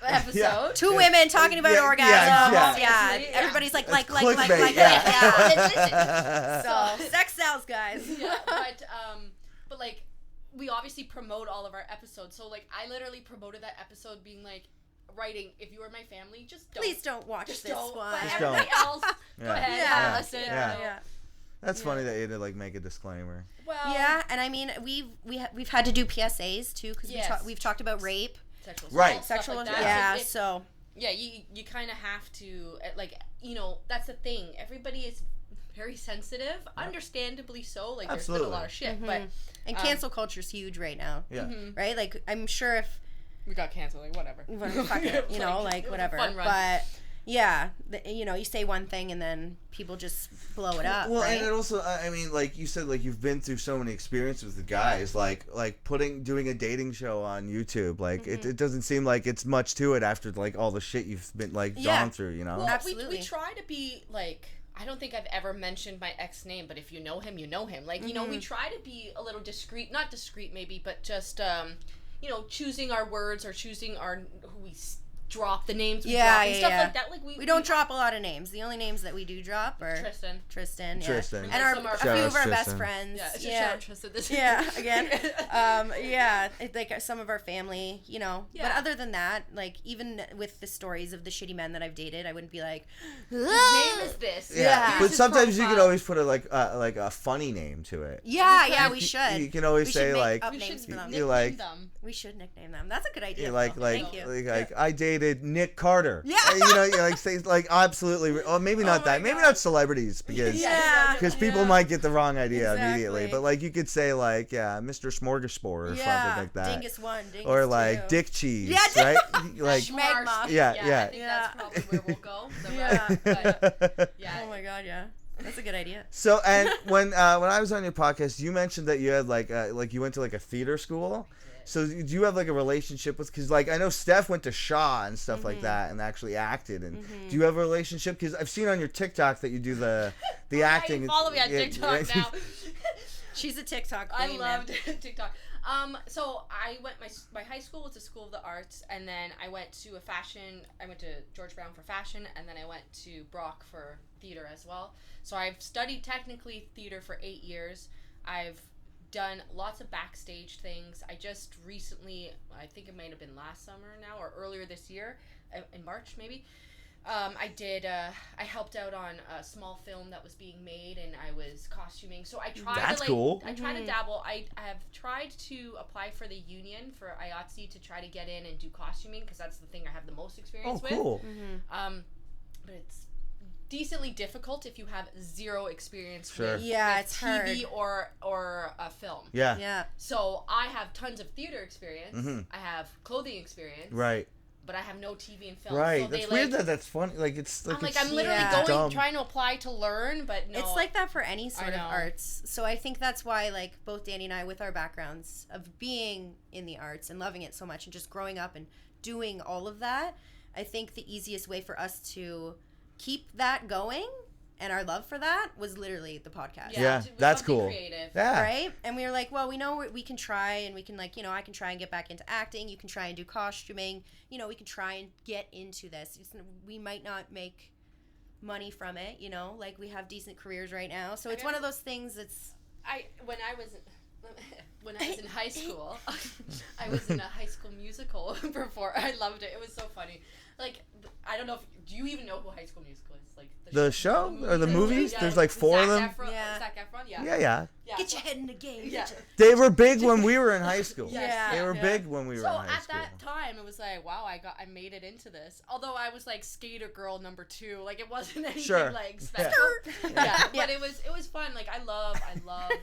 episode. Yeah. Two women talking about orgasms. Yeah. Everybody's like. So sex sells, guys. Yeah, but like, we obviously promote all of our episodes. So like, I literally promoted that episode being like, writing, if you were my family, just don't. Please don't watch this one. But everybody else, go ahead, listen. Yeah. That's funny that you had to like make a disclaimer. Well, yeah, and I mean we've had to do PSAs too because we've talked about rape, sexual like that. So you kind of have to, like, that's the thing. Everybody is very sensitive, understandably so. Like, there's been a lot of shit, but and cancel culture is huge right now. Yeah, right. Like, I'm sure if we got canceled, like whatever, fuck it, like whatever. But yeah, you say one thing and then people just blow it up. Well, right? and it also, I mean, like you said, like you've been through so many experiences with the guys, like doing a dating show on YouTube, like it doesn't seem like it's much to it after like all the shit you've been like gone through, Well, absolutely. We try to be like, I don't think I've ever mentioned my ex name, but if you know him, you know him. Like, we try to be a little discreet, not discreet maybe, but just choosing our words or choosing who we drop the names we drop and stuff like that. Like we don't drop a lot of names. The only names that we do drop are Tristan, and a few of our best friends. Shout out Tristan this again. Like some of our family, But other than that, like even with the stories of the shitty men that I've dated, I wouldn't be like, his name is this. But sometimes you can always put a funny name to it. Yeah, we should. You can always say like, we should nickname them. That's a good idea. Thank you. Like I dated Nick Carter. Yeah. Say like absolutely. Or maybe not that. Maybe not celebrities because people might get the wrong idea immediately. But like you could say like Mr. Smorgasbord or something like that. Dingus 1, Dingus 2. Or like Dick Cheese, right? Like Schmegma. Yeah. I think that's probably where we'll go. Oh my god, yeah. That's a good idea. So, and when I was on your podcast, you mentioned that you had like you went to like a theater school. So do you have like a relationship with? Because like I know Steph went to Shaw and stuff like that and actually acted. And do you have a relationship? Because I've seen on your TikTok that you do the acting. You follow me on TikTok now. She's a TikTok queen. I loved TikTok. So I went. My high school was a school of the arts, and then I went to I went to George Brown for fashion, and then I went to Brock for theater as well. So I've studied technically theater for 8 years. I've done lots of backstage things. I just recently, I think it might have been last summer now or earlier this year, in March maybe, I helped out on a small film that was being made and I was costuming. So I tried That's cool. I tried to dabble. I have tried to apply for the union for IATSE to try to get in and do costuming because that's the thing I have the most experience with. Oh, cool. But it's decently difficult if you have zero experience with it's TV hard. or a film. Yeah. So I have tons of theater experience. I have clothing experience. Right. but I have no TV and film. Right. So That's weird that's funny. Like, it's like, I'm literally dumb. trying to apply to learn, but no. It's like that for any sort of arts. So I think that's why, like, both Dani and I, with our backgrounds of being in the arts and loving it so much and just growing up and doing all of that, I think the easiest way for us to keep that going and our love for that was literally the podcast. Yeah, that's cool. Creative. Yeah. Right? And we were like, well, we know we can try, and we can, like, you know, I can try and get back into acting. You can try and do costuming. You know, we can try and get into this. We might not make money from it, you know? Like, we have decent careers right now. So it's one of those things that's... When I was in high school, I was in a High School Musical before. I loved it. It was so funny. Like, I don't know do you even know who High School Musical is? Like the show or the movies? Yeah, there's like 4 of them. Zac Efron, Yeah. Get your head in the game. Yeah. They were big when we were in high school. Yeah. They were big when we were in high So school. at that time, it was like, wow, I made it into this. Although I was like skater girl number 2, like it wasn't anything like special. But it was fun. Like I love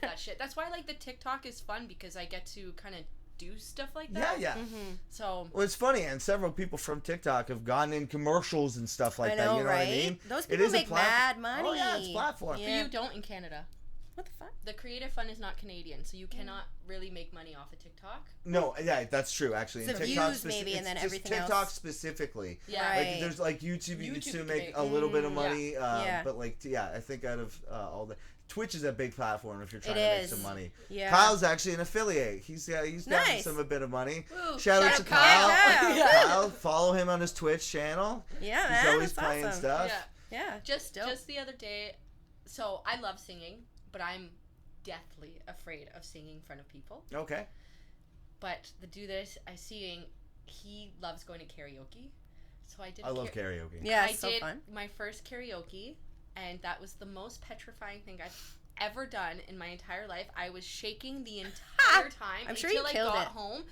that shit. That's why like the TikTok is fun because I get to kind of do stuff like that. Yeah. Mm-hmm. So well, it's funny, and several people from TikTok have gone in commercials and stuff like I that. know, You know right? what I mean? Those people make mad money. Oh yeah, it's a platform. But you don't in Canada. What the fuck? The creative fund is not Canadian, so you cannot really make money off of TikTok. No, yeah, that's true. Actually, it's TikTok views maybe, and then just everything TikTok else. specifically. Yeah, right. Like there's like YouTube, you can still make make a little bit of money. Yeah. But like I think out of all the Twitch is a big platform if you're trying It to make is. some money. Yeah. Kyle's actually an affiliate. He's gotten Nice. a bit of money. Woo, Shout out to Kyle. Kyle. Yeah. Kyle, follow him on his Twitch channel. Yeah, He's man. always That's playing awesome. stuff. Yeah. Yeah. Just the other day, so I love singing, but I'm deathly afraid of singing in front of people. Okay. But the dude that I seeing, he loves going to karaoke. So I did. I love karaoke. Yeah, I it's so did fun. my first karaoke, and that was the most petrifying thing I've ever done in my entire life. I was shaking the entire time I'm sure until you I killed got it. home.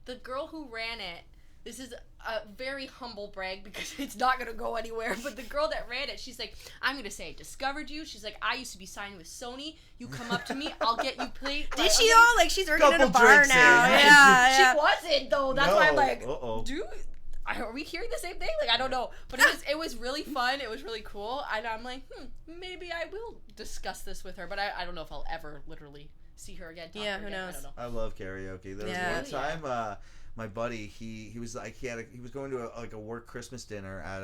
The girl who ran it, this is a very humble brag because it's not going to go anywhere, but the girl that ran it, she's like, I'm going to say I discovered you. She's like, I used to be signed with Sony. You come up to me, I'll get you played. Did she though? Like she's working in a Couple bar drinks now. in. Yeah. She wasn't though. That's why I'm like, Uh-oh. dude, are we hearing the same thing? Like I don't know, but it was really fun. It was really cool, and I'm like, maybe I will discuss this with her, but I don't know if I'll ever literally see her again. Yeah, who again. knows? I don't know. I love karaoke. There was Yeah. one time, my buddy, he was like he was going to a work Christmas dinner at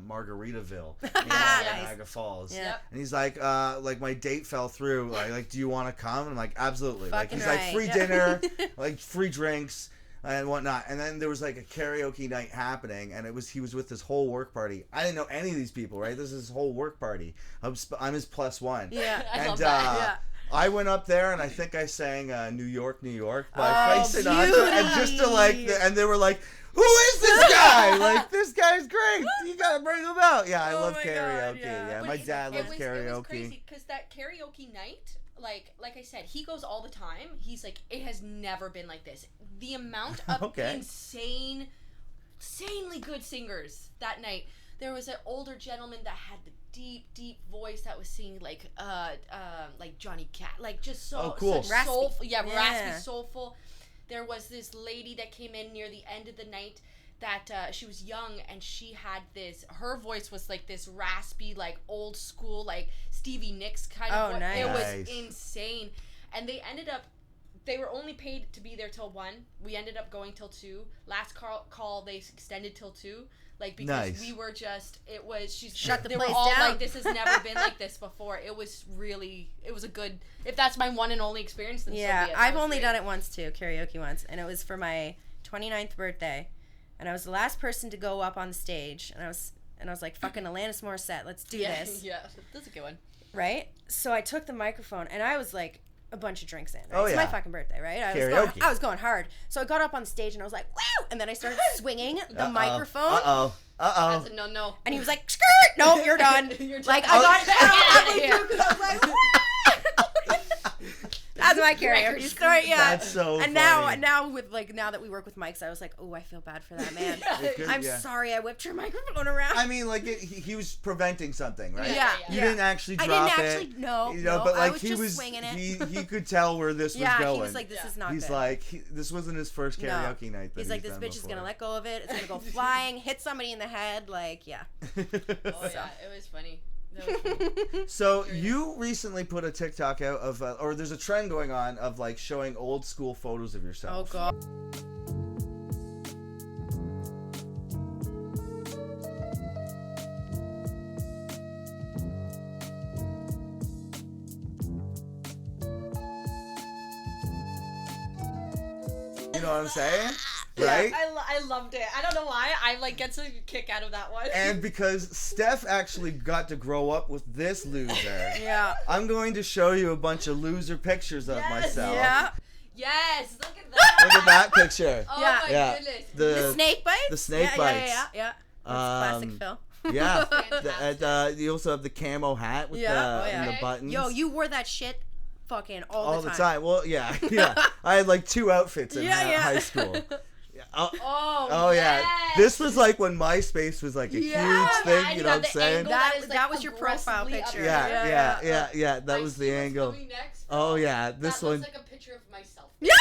Margaritaville in Niagara Falls. Yeah. Yep. And he's like my date fell through. Like, do you want to come? And I'm like, absolutely. Fucking he's right. like, free Yeah. dinner, like free drinks and whatnot. And then there was like a karaoke night happening, and he was with his whole work party. I didn't know any of these people, right? This is his whole work party. I'm his plus one. Yeah. I love that. Yeah. I went up there and I think I sang New York, New York by Oh, Frank Sinatra, and just to and they were like, who is this guy? Like, this guy's great. You gotta bring him out. Yeah, I love my karaoke. God, yeah. My dad loves karaoke. It was crazy because that karaoke night, like I said, he goes all the time. He's like, it has never been like this. The amount of insanely good singers that night. There was an older gentleman that had the deep voice that was singing like Johnny Cash, like just so cool. such soulful, Yeah. raspy, soulful. There was this lady that came in near the end of the night that she was young, and she had her voice was like this raspy, like old school, like Stevie Nicks kind of voice. Nice. It was insane. And they were only paid to be there till 1. We ended up going till 2. Last call they extended till 2. Like, because we were just, Shut the they place were all down. like, this has never been like this before. It was a good, if that's my one and only experience, then Yeah, so be it. I've only done it once too, karaoke once, and it was for my 29th birthday, and I was the last person to go up on the stage, and I was like, fucking Alanis Morissette, let's do this. Yeah, that's a good one. Right? So I took the microphone, and I was like a bunch of drinks in. Right? Oh, It's yeah. my fucking birthday, right? Karaoke. I was going hard. So I got up on stage, and I was like, wow! And then I started swinging the microphone. That's a no. And he was like, skirt! Nope, you're done. You're like, done. I got Yeah. halfway through, 'cause I was like, That's my karaoke story. Yeah. That's so and funny. now that we work with mics, I was like, oh, I feel bad for that man. I'm sorry I whipped your microphone around. I mean, like he was preventing something, right? Yeah. You didn't actually drop I didn't it. actually no. But like I was he just was swinging it. he could tell where this was going. Yeah, he was like, this is not He's good. like this wasn't his first karaoke night. That He's like, this done bitch is before. gonna let go of it. It's gonna go flying, hit somebody in the head. Like, yeah. Oh yeah, it was funny. That was funny. So you recently put a TikTok out of, or there's a trend going on of like showing old school photos of yourself. Oh god. You know what I'm saying? Right? I loved it. I don't know why. I like get a kick out of that one. And because Steph actually got to grow up with this loser, Yeah. I'm going to show you a bunch of loser pictures of myself. Yeah. Yes, look at that. Look at that picture. Oh Yeah. my Yeah. goodness. The snake bites? the snake bites. Yeah. That's classic Phill. Yeah. Fantastic. You also have the camo hat with Yeah. the buttons. Yo, you wore that shit fucking all the time. Well, yeah. I had like 2 outfits in high school. Yeah. Oh yeah. yes. This was like when MySpace was like a huge thing, and you know what I'm the saying? angle That is, that was your profile aggressively picture. up. Yeah. That was the angle. Oh yeah, this that one. looks like a picture of myself. Yeah.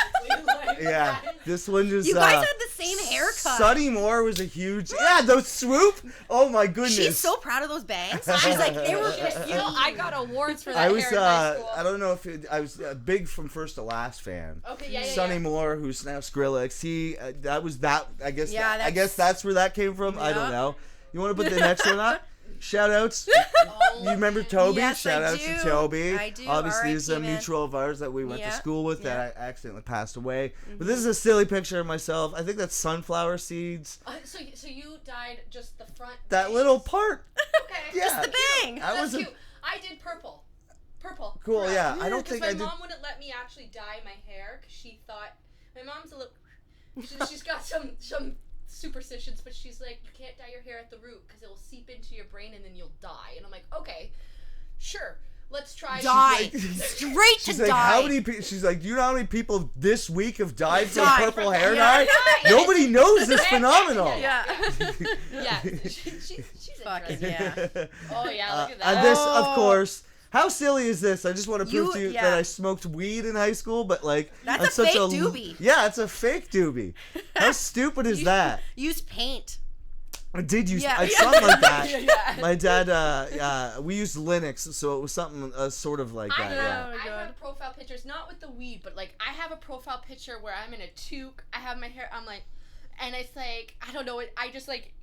Yeah, this one just. You guys had the same haircut. Sunny Moore was a huge. Yeah, those swoop. Oh my goodness. She's so proud of those bangs. She's like, they were. You know, I got awards for that I was. hair in high school. I don't know if I was a big From First to Last fan. Okay, yeah. Sunny Moore, who's now Skrillex. He that was that. I guess. Yeah, I guess that's where that came from. I don't know. You want to put the next one up? Shout outs. You remember Tope? Yes, Shout I outs do. to Tope. I do. Obviously, he's a R.I.P. man. mutual of ours that we went to school with that Yeah. I accidentally passed away. But this is a silly picture of myself. I think that's sunflower seeds. So you dyed just the front. That bangs? little part. Okay. Yeah. Just the bang. I That's was cute. I did purple. Purple. Cool, throughout. yeah. I don't 'Cause think my I did. mom wouldn't let me actually dye my hair because she thought my mom's a little. She's got some superstitions, but she's like, you can't dye your hair at the root because it will seep into your brain and then you'll die. And I'm like, okay, sure, let's try. Die. She's Straight to She's die. like, how many? She's like, do you know how many people this week have died from Died purple from- hair yeah. dye? Nobody knows this phenomenon. Yeah. Yeah, she's Fucking interesting. yeah. Oh yeah, look at that. And this, of Oh. course. How silly is this? I just want to prove to you yeah. that I smoked weed in high school, but like That's I'm a such fake doobie. Yeah, it's a fake doobie. How stupid is that? Use paint. I did use Yeah. something like that. Yeah. My dad, we used Linux, so it was something sort of like that. Yeah. Oh, I God. have profile pictures, not with the weed, but like I have a profile picture where I'm in a toque. I have my hair. I'm like, and it's like I don't know. I just like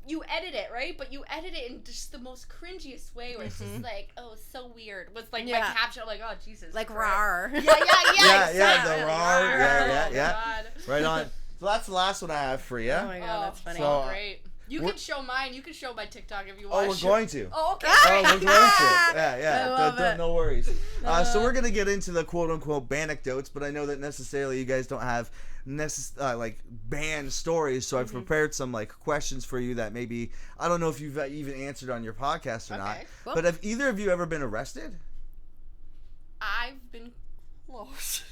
you edit it right, but you edit it in just the most cringiest way, where it's just like, oh, so weird. With like my Yeah. caption, I'm like, oh Jesus. Like Christ. rar. Yeah, Yeah, exactly. the rar. Yeah. Oh, God. Right on. So that's the last one I have for you. Oh my god, that's funny. So- Great. You We're- can show mine. You can show my TikTok if you Oh, want. we're going to. Oh, okay. Oh, we're going to. Yeah. I love it. No worries. So we're gonna get into the quote unquote banecdotes, but I know that necessarily you guys don't have like band stories, so I've prepared some like questions for you that maybe I don't know if you've even answered on your podcast or not. Cool. But have either of you ever been arrested? I've been close.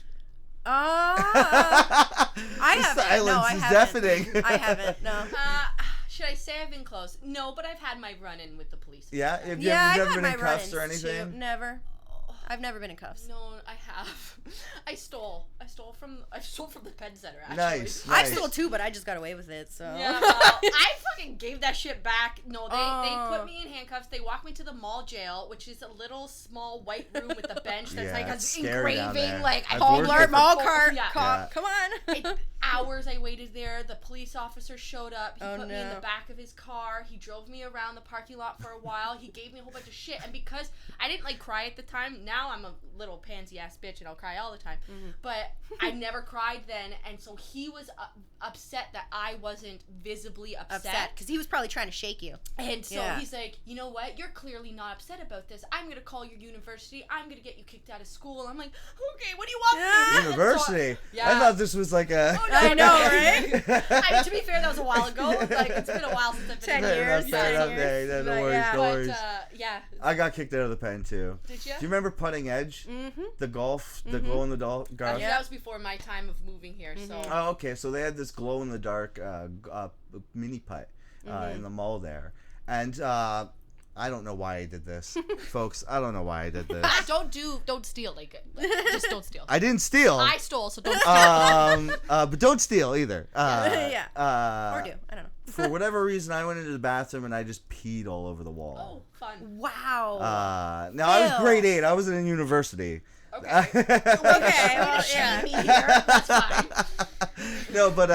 I The haven't. silence No, I is haven't. deafening. I haven't. No. Should I say I've been close? No, but I've had my run-in with the police. Yeah. Have you Yeah, ever I've had been my in cuffs or run-ins, anything? too. Never. I've never been in cuffs. No, I have. I stole from the Penn Center. Actually. Nice. I stole too, but I just got away with it. So. Yeah, well, I fucking gave that shit back. No, they Oh. put me in handcuffs. They walked me to the mall jail, which is a little small white room with a bench that's Yeah, like it's an scary down engraving. there. Like I've I worked Hallmark with mall the- cart. Yeah. Cop. Come on. Hours I waited there. The police officer showed up. He Oh, put me in no. the back of his car. He drove me around the parking lot for a while. He gave me a whole bunch of shit. And because I didn't like cry at the time, now I'm a little pansy ass bitch and I'll cry all the time. But I never cried then, and so he was upset that I wasn't visibly Upset because he was probably trying to shake you. And so Yeah. he's like, you know what? You're clearly not upset about this. I'm going to call your university. I'm going to get you kicked out of school. I'm like, okay, what do you want me to do? University. Yeah. I thought this was like a. Oh, no, I know, right? I mean, to be fair, that was a while ago. Like, it's been a while since I've been 10 in years. Fair enough. 10 years. No But worries. yeah. No But, worries. Yeah. I got kicked out of the pen too. Did you? Do you remember Putting Edge? Mm-hmm. The golf, the glow in the dark. Actually, that was before my time of moving here. So. Oh, okay. So they had this glow in the dark mini putt in the mall there, and I don't know why I did this, folks. I don't know why I did this. Don't steal. Like just don't steal. I didn't steal. I stole, so don't steal. But don't steal either. Yeah. Or do. I don't know. For whatever reason, I went into the bathroom and I just peed all over the wall. Oh, fun. Wow. Now I was grade 8. I wasn't in university. Okay. Okay. Well, yeah. Me here. That's fine. No, but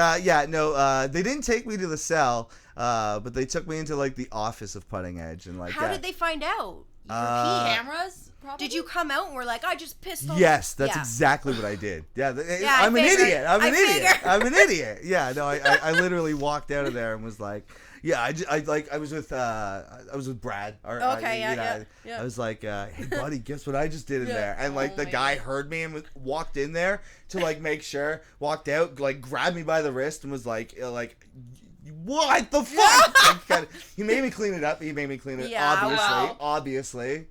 they didn't take me to the cell, but they took me into like the office of Putting Edge and like. How did they find out? You were peeing? Cameras? Probably? Did you come out and were like, I just pissed on Yes, that's exactly what I did. Yeah, Yeah, I'm an figured. idiot. I'm I an idiot. figured. I'm an idiot. Yeah, no, I literally walked out of there and was like, yeah, I was with Brad. Okay, yeah. I was like, hey buddy, guess what I just did in there? And like the guy heard me and walked in there to like make sure, walked out, like grabbed me by the wrist and was like. What the fuck? He made me clean it up. Yeah, Obviously.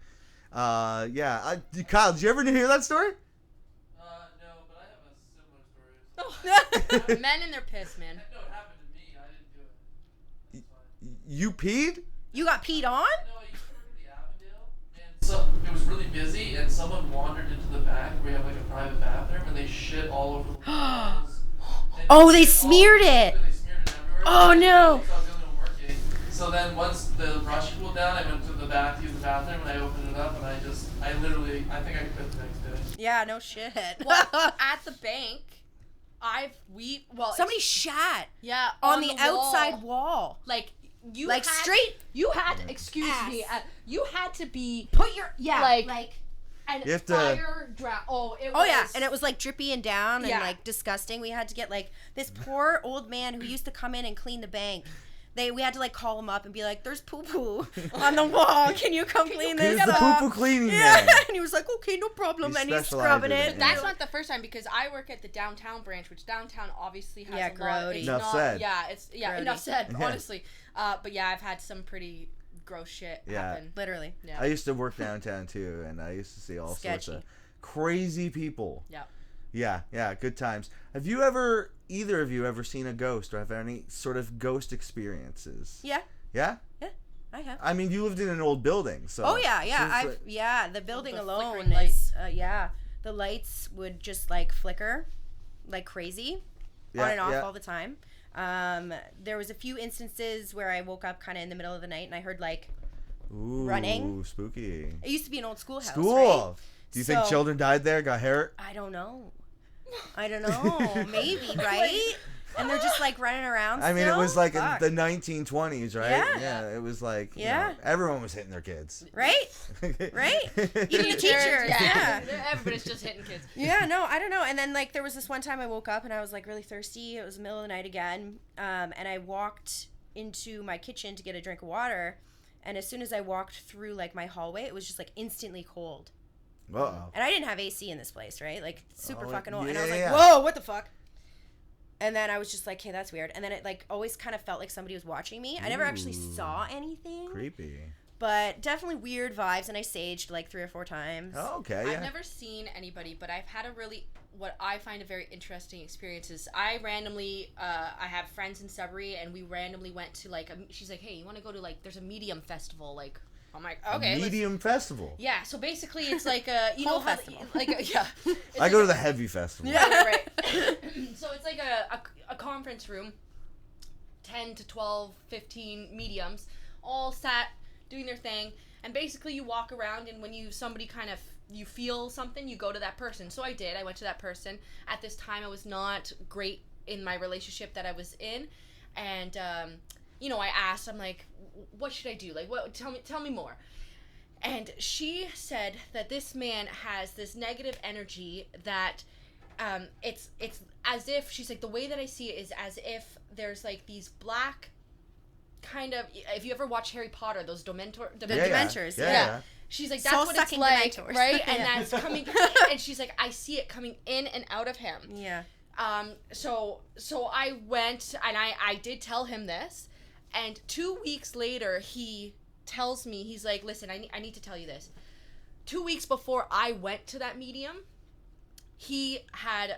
Kyle, did you ever hear that story? No, but I have a similar story. Oh. Men and their piss, man. No, it happened to me. I didn't do it. It's fine. You peed? You got peed on? No, I used to work at the Avondale, and so it was really busy, and someone wandered into the back where we have like a private bathroom, and they shit all over the walls. Oh, they smeared it. They smeared it everywhere. Oh, no. So I was the only one working. So then once the rush cooled down, I went to the use the bathroom, and I opened it up, and I think I quit the next day. Yeah, no shit. Well, at the bank, somebody shat. Yeah, on the wall. outside wall. Like you Like had, straight. You had excuse ass. me. You had to be Put your like and You have to- fire drown. Oh, it was. Oh yeah, and it was like drippy and down and Yeah. like disgusting. We had to get like this poor old man who used to come in and clean the bank. We had to like call him up and be like, "There's poo poo on the wall. Can you come clean this He's the up?" poo-poo cleaning Yeah, man. and he was like, "Okay, no problem." He And he's specializes scrubbing in it. it, That's not the first time because I work at the downtown branch, which downtown obviously has Yeah, a lot. grody. It's Enough not, said. Yeah, it's Grody. enough said. Yeah. Honestly, but yeah, I've had some pretty gross shit happen. Literally. Yeah. I used to work downtown too, and I used to see all sorts Sketchy. of crazy people. Yeah. Yeah, good times. Have either of you ever seen a ghost or have any sort of ghost experiences? Yeah, Yeah? I have. I mean, you lived in an old building, so. Oh yeah, so it's like- the building The alone flickering is the lights would just like flicker like crazy on and off all the time. There was a few instances where I woke up kind of in the middle of the night and I heard like running. Ooh, spooky. It used to be an old schoolhouse. School. Right? Do you think So- children died there, got hurt? I don't know. Maybe, right? And they're just like running around. I mean, it still? was like Fuck. in the 1920s, right? Yeah. It was like, you Yeah. know, everyone was hitting their kids. Right? Right? Even the teachers. Yeah. Everybody's just hitting kids. Yeah, no, I don't know. And then like there was this one time I woke up and I was like really thirsty. It was the middle of the night again. And I walked into my kitchen to get a drink of water. And as soon as I walked through like my hallway, it was just like instantly cold. Uh-oh. And I didn't have AC in this place, right? Like super fucking old. And I was like, yeah. whoa, what the fuck? And then I was just like, hey, that's weird. And then it like always kind of felt like somebody was watching me. I never actually saw anything. Creepy. But definitely weird vibes. And I saged like 3 or 4 times. Oh, okay, yeah. I've never seen anybody, but I've had what I find a very interesting experience is I randomly, I have friends in Sudbury and we randomly went to like, she's like, hey, you want to go to like, there's a medium festival, like, I'm like, okay. A medium festival. Yeah, so basically it's like a, you know, how, festival. like, yeah. It's I go to the heavy festival. Yeah. right. So it's like a conference room, 10 to 12, 15 mediums, all sat doing their thing, and basically you walk around and when you feel something, you go to that person. So I did. I went to that person. At this time, I was not great in my relationship that I was in, and you know, I asked, I'm like, what should I do? Like, what? Tell me more. And she said that this man has this negative energy that it's as if, she's like, the way that I see it is as if there's like these black kind of, if you ever watch Harry Potter, those Dementors. Yeah. She's like, that's what it's Soul-sucking like, Dementors. right? And Yeah. that's coming, and she's like, I see it coming in and out of him. Yeah. So I went and I did tell him this, and 2 weeks later he tells me, he's like, listen, I need to tell you this. 2 weeks before I went to that medium, he had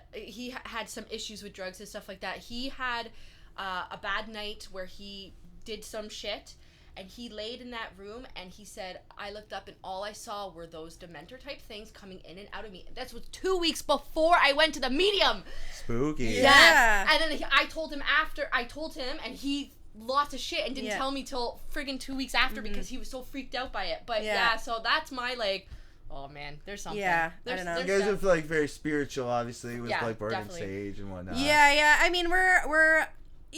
some issues with drugs and stuff like that. He had a bad night where he did some shit, and he laid in that room, and he said, I looked up and all I saw were those Dementor type things coming in and out of me. That was 2 weeks before I went to the medium. Spooky. Yes. And then I told him, and he lost his shit and didn't tell me till friggin' 2 weeks after because he was so freaked out by it. But so that's my like, oh man, there's something. Yeah, I don't know. You guys are like very spiritual, obviously, with like Bargain definitely. Sage and whatnot. Yeah. I mean, we're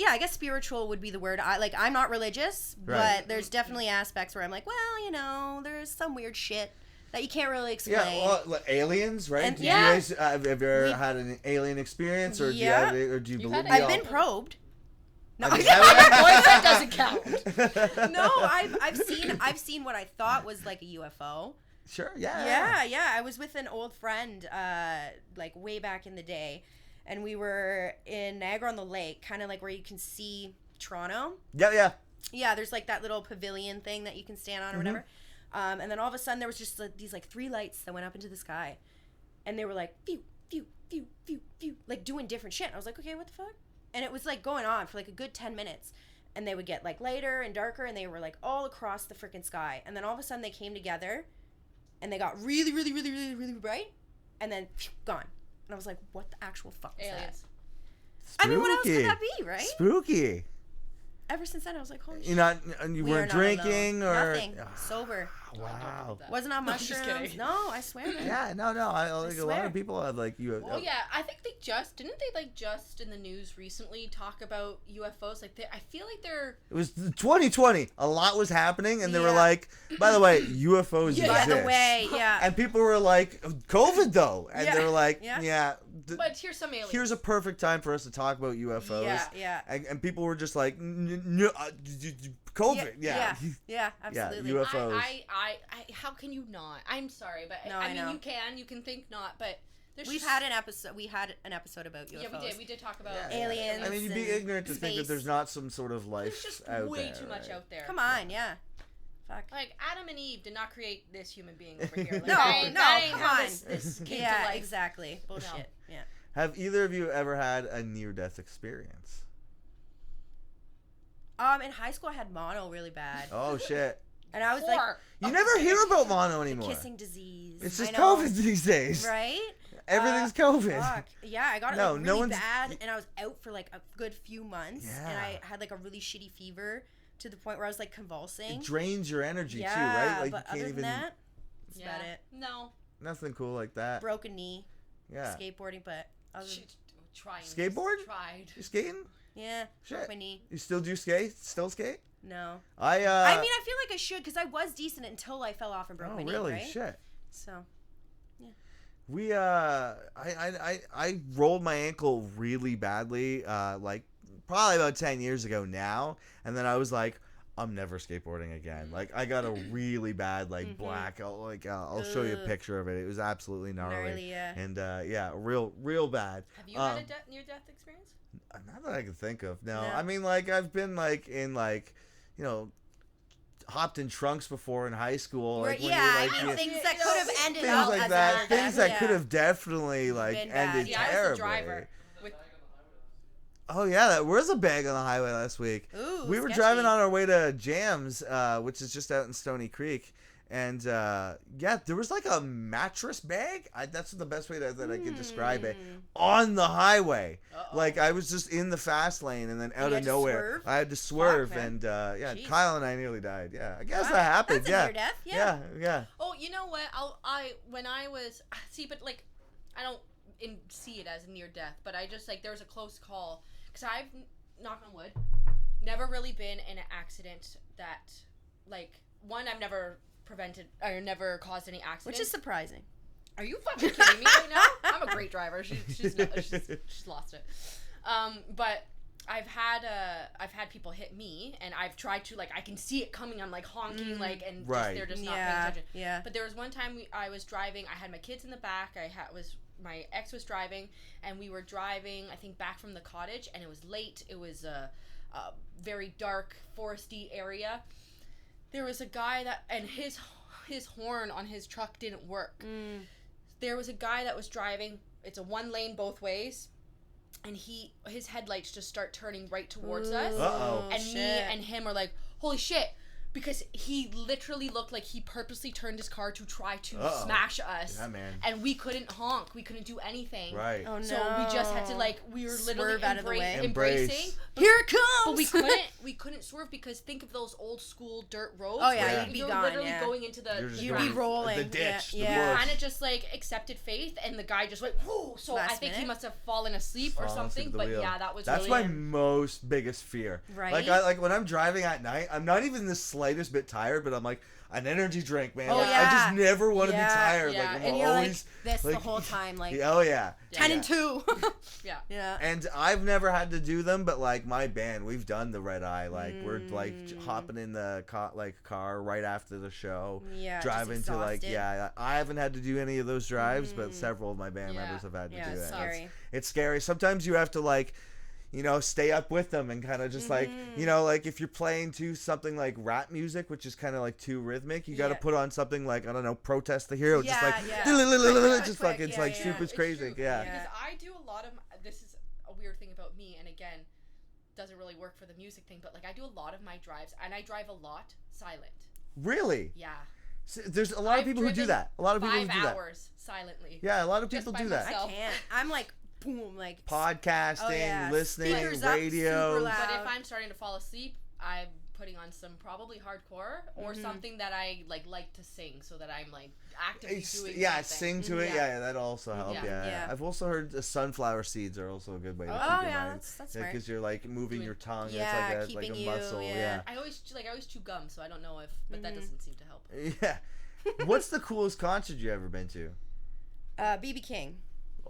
I guess spiritual would be the word. I'm not religious, but there's definitely aspects where I'm like, well, there's some weird shit that you can't really explain. Yeah, well, like aliens, right? And, You guys have you ever had an alien experience, or do you believe? I've been probed. No, my boyfriend doesn't count. No, I've seen what I thought was like a UFO. Sure. Yeah. Yeah. I was with an old friend, like way back in the day, and we were in Niagara-on-the-Lake, kind of like where you can see Toronto. Yeah. Yeah, there's like that little pavilion thing that you can stand on or whatever. And then all of a sudden there was just these like 3 lights that went up into the sky, and they were like phew, phew, phew, phew, phew, like doing different shit. And I was like, okay, what the fuck? And it was like going on for like a good 10 minutes, and they would get like lighter and darker, and they were like all across the freaking sky. And then all of a sudden they came together, and they got really, really, really, really, really bright, and then phew, gone. And I was like, what the actual fuck is that? Spooky. I mean, what else could that be, right? Spooky. Ever since then, I was like, holy shit. You weren't drinking or nothing. Sober. Wow. Wasn't on mushrooms. just kidding. No, I swear. Man. Yeah, no. I like a lot of people have like you. Well, yeah, I think they didn't just in the news recently talk about UFOs? Like, I feel like they're. It was 2020. A lot was happening, and they were like, by the way, UFOs exist. By the way, yeah. And people were like, COVID though, and they were like, but here's some aliens. Here's a perfect time for us to talk about UFOs. Yeah. And people were just like, COVID. Yeah, absolutely. Yeah, UFOs. I how can you not? I'm sorry, but no, I mean, know. you can think not, but we had an episode about UFOs. Yeah, we did talk about aliens. I mean, you'd be ignorant to think that there's not some sort of life there's just out way there, too much out there. Come on, yeah. Fuck. Like, Adam and Eve did not create this human being over here. Like, no, come on. This came to yeah, life. exactly. Bullshit. No. Yeah. Have either of you ever had a near-death experience? In high school I had mono really bad. Oh shit. And I was like, you never hear about mono anymore. Kissing disease. It's just COVID these days. Right? Everything's COVID. Fuck. Yeah, I got it really bad, and I was out for like a good few months, and I had like a really shitty fever to the point where I was like convulsing. It drains your energy too, right? Like but you can't other even. than that, that's about it. No. Nothing cool like that. Broken knee. Yeah. Skateboarding, but trying. Skateboard? Tried. You skating? Yeah. Shit. Broke my knee. You still do skate? Still skate? No. I mean, I feel like I should, because I was decent until I fell off and broke my knee. Oh, really? Right? Shit. So, yeah. We I rolled my ankle really badly, like probably about 10 years ago now, and then I was like, I'm never skateboarding again. Like, I got a really bad like black. I'll show you a picture of it. It was absolutely gnarly. Yeah. And real bad. Have you had a near-death experience? Not that I can think of. No. I mean, like, I've been like in like, hopped in trunks before in high school. Like, things that could have ended things up like as that. Things that could have definitely like ended terribly. I was the driver. Oh yeah, there was a bag on the highway last week. Ooh, we were driving on our way to Jams, which is just out in Stony Creek, and there was like a mattress bag. That's the best way that I could describe it on the highway. Uh-oh. Like I was just in the fast lane, and then out of nowhere, I had to swerve, and Jeez. Kyle and I nearly died. Yeah, I guess that happened. That's a near death. Yeah. Oh, you know what? When I was but like, I don't see it as a near death, but I just like there was a close call. Because I've, knock on wood, never really been in an accident that, like, one, I've never never caused any accidents. Which is surprising. Are you fucking kidding me right now? I'm a great driver. She's lost it. But I've had people hit me, and I've tried to, like, I can see it coming. I'm, like, honking, like, and they're just not paying attention. Yeah. But there was one time I was driving. I had my kids in the back. My ex was driving, and we were driving, I think, back from the cottage, and it was late. It was a very dark, foresty area, there was a guy that, and his horn on his truck didn't work. There was a guy that was driving. It's a 1 lane both ways. And his headlights just start turning right towards us. And me and him are like, holy shit. Because he literally looked like he purposely turned his car to try to smash us. Yeah, man. And we couldn't honk. We couldn't do anything. Right. Oh, no. So we just had to, like, we were literally out of the way. embracing. Here it comes! But we couldn't swerve because think of those old school dirt roads. Oh, yeah, you'd be You're gone, literally going into You'd be rolling. The ditch. Yeah. Kind of just, like, accepted faith, and the guy just went, whoo! So I think he must have fallen asleep or something, but yeah, that's my most biggest fear. Right? Like when I'm driving at night, I'm not even the slightest bit tired, but I'm like, an energy drink, man. Oh, like, yeah. I just never want to be tired. Yeah. Like, I'm and you're always like this the whole time, like 10 and 2. Yeah. And I've never had to do them, but like my band, we've done the red eye. Like we're like hopping in the car right after the show, driving to like I haven't had to do any of those drives, but several of my band members have had to do that. Scary. It's scary. Sometimes you have to like, you know, stay up with them and kind of just like, you know, like if you're playing to something like rap music, which is kind of like too rhythmic, you got to put on something like, I don't know, Protest the Hero, just like, just like, it's like super crazy. Yeah. Because I do a lot of, this is a weird thing about me, and again, doesn't really work for the music thing, but like I do a lot of my drives, and I drive a lot silent. Really? Yeah. So there's a lot of people who do that. A lot of people who do that. 5 hours silently. Yeah, a lot of people do that. I can't. I'm like, boom, like podcasting, listening, speakers radio. Up, super loud. But if I'm starting to fall asleep, I'm putting on some probably hardcore or something that I like to sing, so that I'm like actively doing something. Sing to it. Yeah, that also helps. Yeah. I've also heard the sunflower seeds are also a good way to keep in mind. That's smart. Because you're like moving your tongue. Yeah, it's like a keeping muscle. you, Yeah. I always chew gum, so I don't know if, but that doesn't seem to help. Yeah. What's the coolest concert you ever been to? BB King.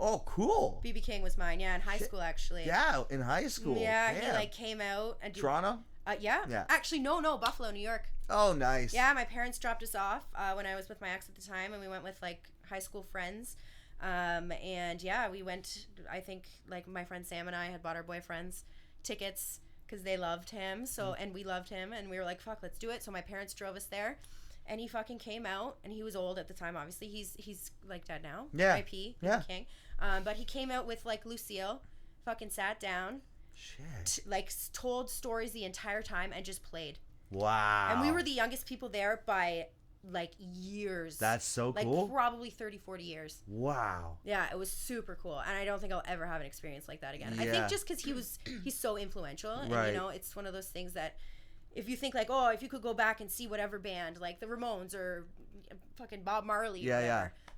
Oh, cool. BB King was mine. Yeah, in high school actually. Yeah, in high school. Yeah, he like came out and Toronto. Yeah. Actually, no, Buffalo, New York. Oh, nice. Yeah, my parents dropped us off when I was with my ex at the time, and we went with like high school friends. And yeah, we went. I think like my friend Sam and I had bought our boyfriends tickets because they loved him. So and we loved him, and we were like, "Fuck, let's do it." So my parents drove us there, and he fucking came out, and he was old at the time. Obviously, he's like dead now. Yeah. R.I.P. Yeah. King. But he came out with like Lucille, fucking sat down. Shit. Like told stories the entire time and just played. Wow. And we were the youngest people there by like years. That's so cool. Like probably 30-40 years. Wow. Yeah, it was super cool, and I don't think I'll ever have an experience like that again. I think just because he's so influential, and you know, it's one of those things that if you think like, oh, if you could go back and see whatever band, like the Ramones or fucking Bob Marley,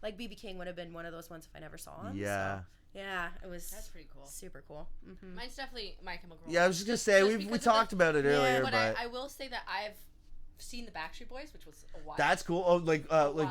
like BB King would have been one of those ones if I never saw him. Yeah. So. Yeah, that's pretty cool. Super cool. Mm-hmm. Mine's definitely My Chemical Romance. Yeah, I was just gonna say we talked about it earlier, but I will say that I've seen the Backstreet Boys, which was a while. That's cool. Oh, like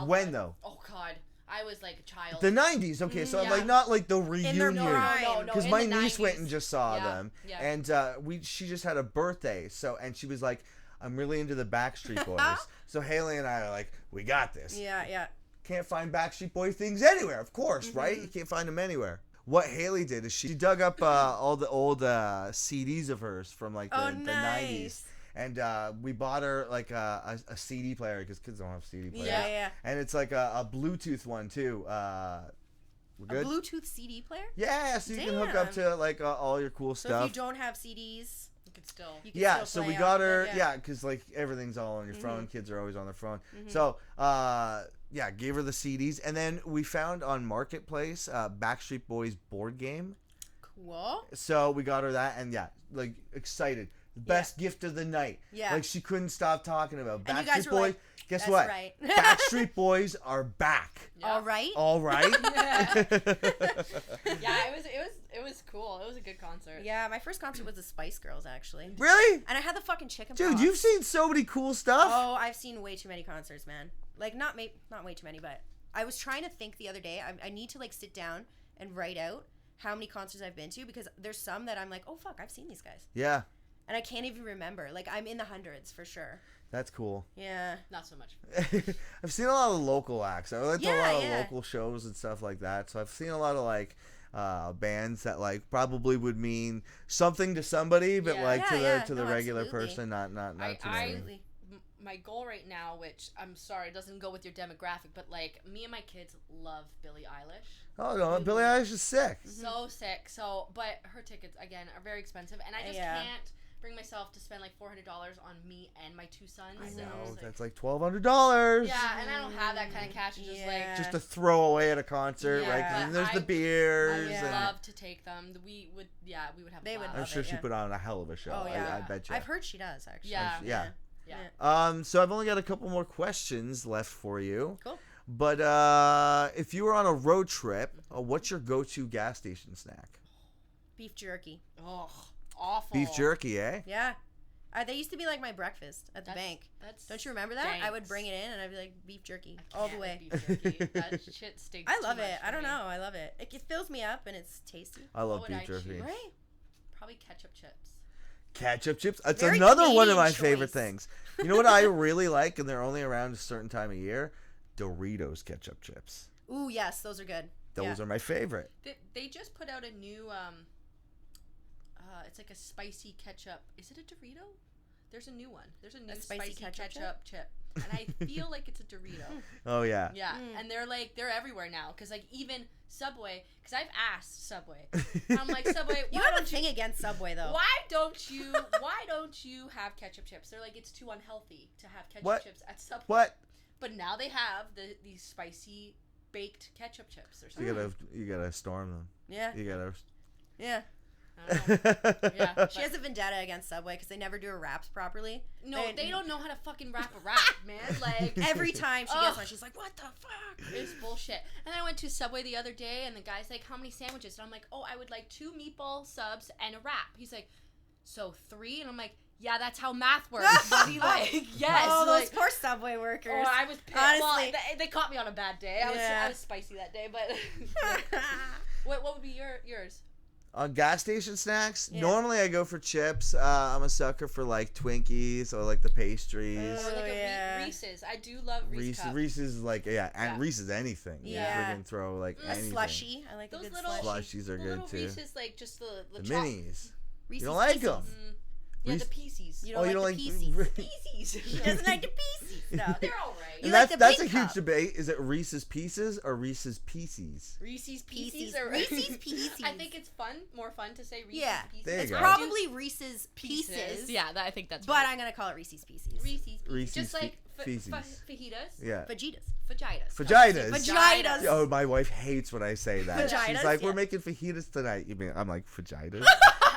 when though? Oh God, I was like a child. The 90s. Okay, so like not like the reunion. No. Because my niece went and just saw them, yeah. and she just had a birthday, and she was like, I'm really into the Backstreet Boys. So Haley and I are like, we got this. Yeah. Can't find Backstreet Boy things anywhere, of course, right? You can't find them anywhere. What Haley did is she dug up all the old CDs of hers from like the 90s. And we bought her like a CD player because kids don't have CD players. Yeah. And it's like a Bluetooth one too. We're good? A Bluetooth CD player? Yeah, so you can hook up to like all your cool stuff. So if you don't have CDs, you can still so play we got off her, it, because like everything's all on your phone. Kids are always on their phone. So, gave her the CDs. And then we found on Marketplace Backstreet Boys board game. Cool. So we got her that, and like excited. Best gift of the night. Yeah. Like she couldn't stop talking about Backstreet Boys. Like, guess what? Right. Backstreet Boys are back. Yeah. All right. All right. It was cool. It was a good concert. Yeah, my first concert was the Spice Girls actually. Really? And I had the fucking chicken Dude, pox. you've seen so many cool stuff. Oh, I've seen way too many concerts, man. Like not way too many, but I was trying to think the other day. I need to like sit down and write out how many concerts I've been to because there's some that I'm like, oh fuck, I've seen these guys. Yeah. And I can't even remember. Like I'm in the hundreds for sure. That's cool. Yeah. Not so much. I've seen a lot of local acts. I went to a lot of local shows and stuff like that. So I've seen a lot of like bands that like probably would mean something to somebody, but like to the regular person, not to me. my goal right now, which I'm sorry, it doesn't go with your demographic, but like me and my kids love Billie Eilish. Oh no, Billie Eilish is sick. So sick. So, but her tickets again are very expensive, and I just can't bring myself to spend like $400 on me and my 2 sons. I So know, like, that's like $1,200. yeah, and I don't have that kind of cash. It's just like just to throw away at a concert, Yeah. right? 'Cause then there's I the beers. I would and love to take them. We would have. They a would blast. I'm love sure it, she yeah. put on a hell of a show. Oh yeah, I bet you. I've heard she does actually. Yeah. Yeah. So I've only got a couple more questions left for you. Cool. But if you were on a road trip, what's your go-to gas station snack? Beef jerky. Oh, awful. Beef jerky, eh? Yeah. They used to be like my breakfast at the bank. Don't you remember that? Thanks. I would bring it in and I'd be like beef jerky I all the can't way. with beef jerky. That shit stinks. I love too it. much I for don't me. know. I love it. It fills me up and it's tasty. I love What would beef I jerky. choose? Right? Probably ketchup chips. Ketchup chips. That's Very another one of Canadian my favorite choice. things. You know what I really like, and they're only around a certain time of year? Doritos ketchup chips. Ooh, yes, those are good. Those are my favorite. They just put out a new it's like a spicy ketchup. Is it a Dorito? There's a new one. There's a new spicy ketchup chip. And I feel like it's a Dorito. Oh yeah. Yeah, and they're everywhere now. Cause like even Subway, cause I've asked Subway. I'm like, Subway, You have a thing against Subway though. why don't you have ketchup chips? They're like, it's too unhealthy to have ketchup chips at Subway. What? But now they have these spicy baked ketchup chips or something. You gotta storm them. Yeah. You gotta. Yeah. I don't know. Yeah, She has a vendetta against Subway because they never do her wraps properly. No, they don't know how to fucking wrap a wrap, man. Like Every time she gets one, she's like, "What the fuck?" It's bullshit. And I went to Subway the other day, and the guy's like, "How many sandwiches?" And I'm like, "Oh, I would like 2 meatball subs and a wrap." He's like, "So 3?" And I'm like, "Yeah, that's how math works, buddy." Like, yes. Oh, those like, poor Subway workers. oh, I was pissed. Honestly. Well, they caught me on a bad day. I was spicy that day, but what would be yours? On gas station snacks, Yeah. normally I go for chips. I'm a sucker for like Twinkies or like the pastries. Or like yeah. a Reese's. I do love Reese's cups. Reese's is like and Yeah. Reese's anything. You Yeah. freaking throw like A anything. slushy. I like Those a good little slushy. Slushies are the good little too. Reese's, like just the The chalk- minis. Reese's You don't like Pieces. them? Yeah, Reese- the Pieces. You Oh, don't you don't like like the pieces. Pieces. She doesn't like the pieces. No. They're all right. You And like that's the a big huge cup. debate. Is it Reese's Pieces or Reese's Pieces? Reese's Pieces Pieces. or Reese's Pieces. I think it's more fun to say Reese's Yeah. Pieces. There you It's go. probably Reese's Pieces. Yeah, I think that's But right. I'm gonna call it Reese's Pieces. Reese's Pieces. Reese's Just like Pieces. fajitas. Yeah. Fajitas. Vaginas. Vaginas. Vaginas. Oh, my wife hates when I say that. She's Vaginas, like, "We're yeah. making fajitas tonight." You mean I'm like vaginas?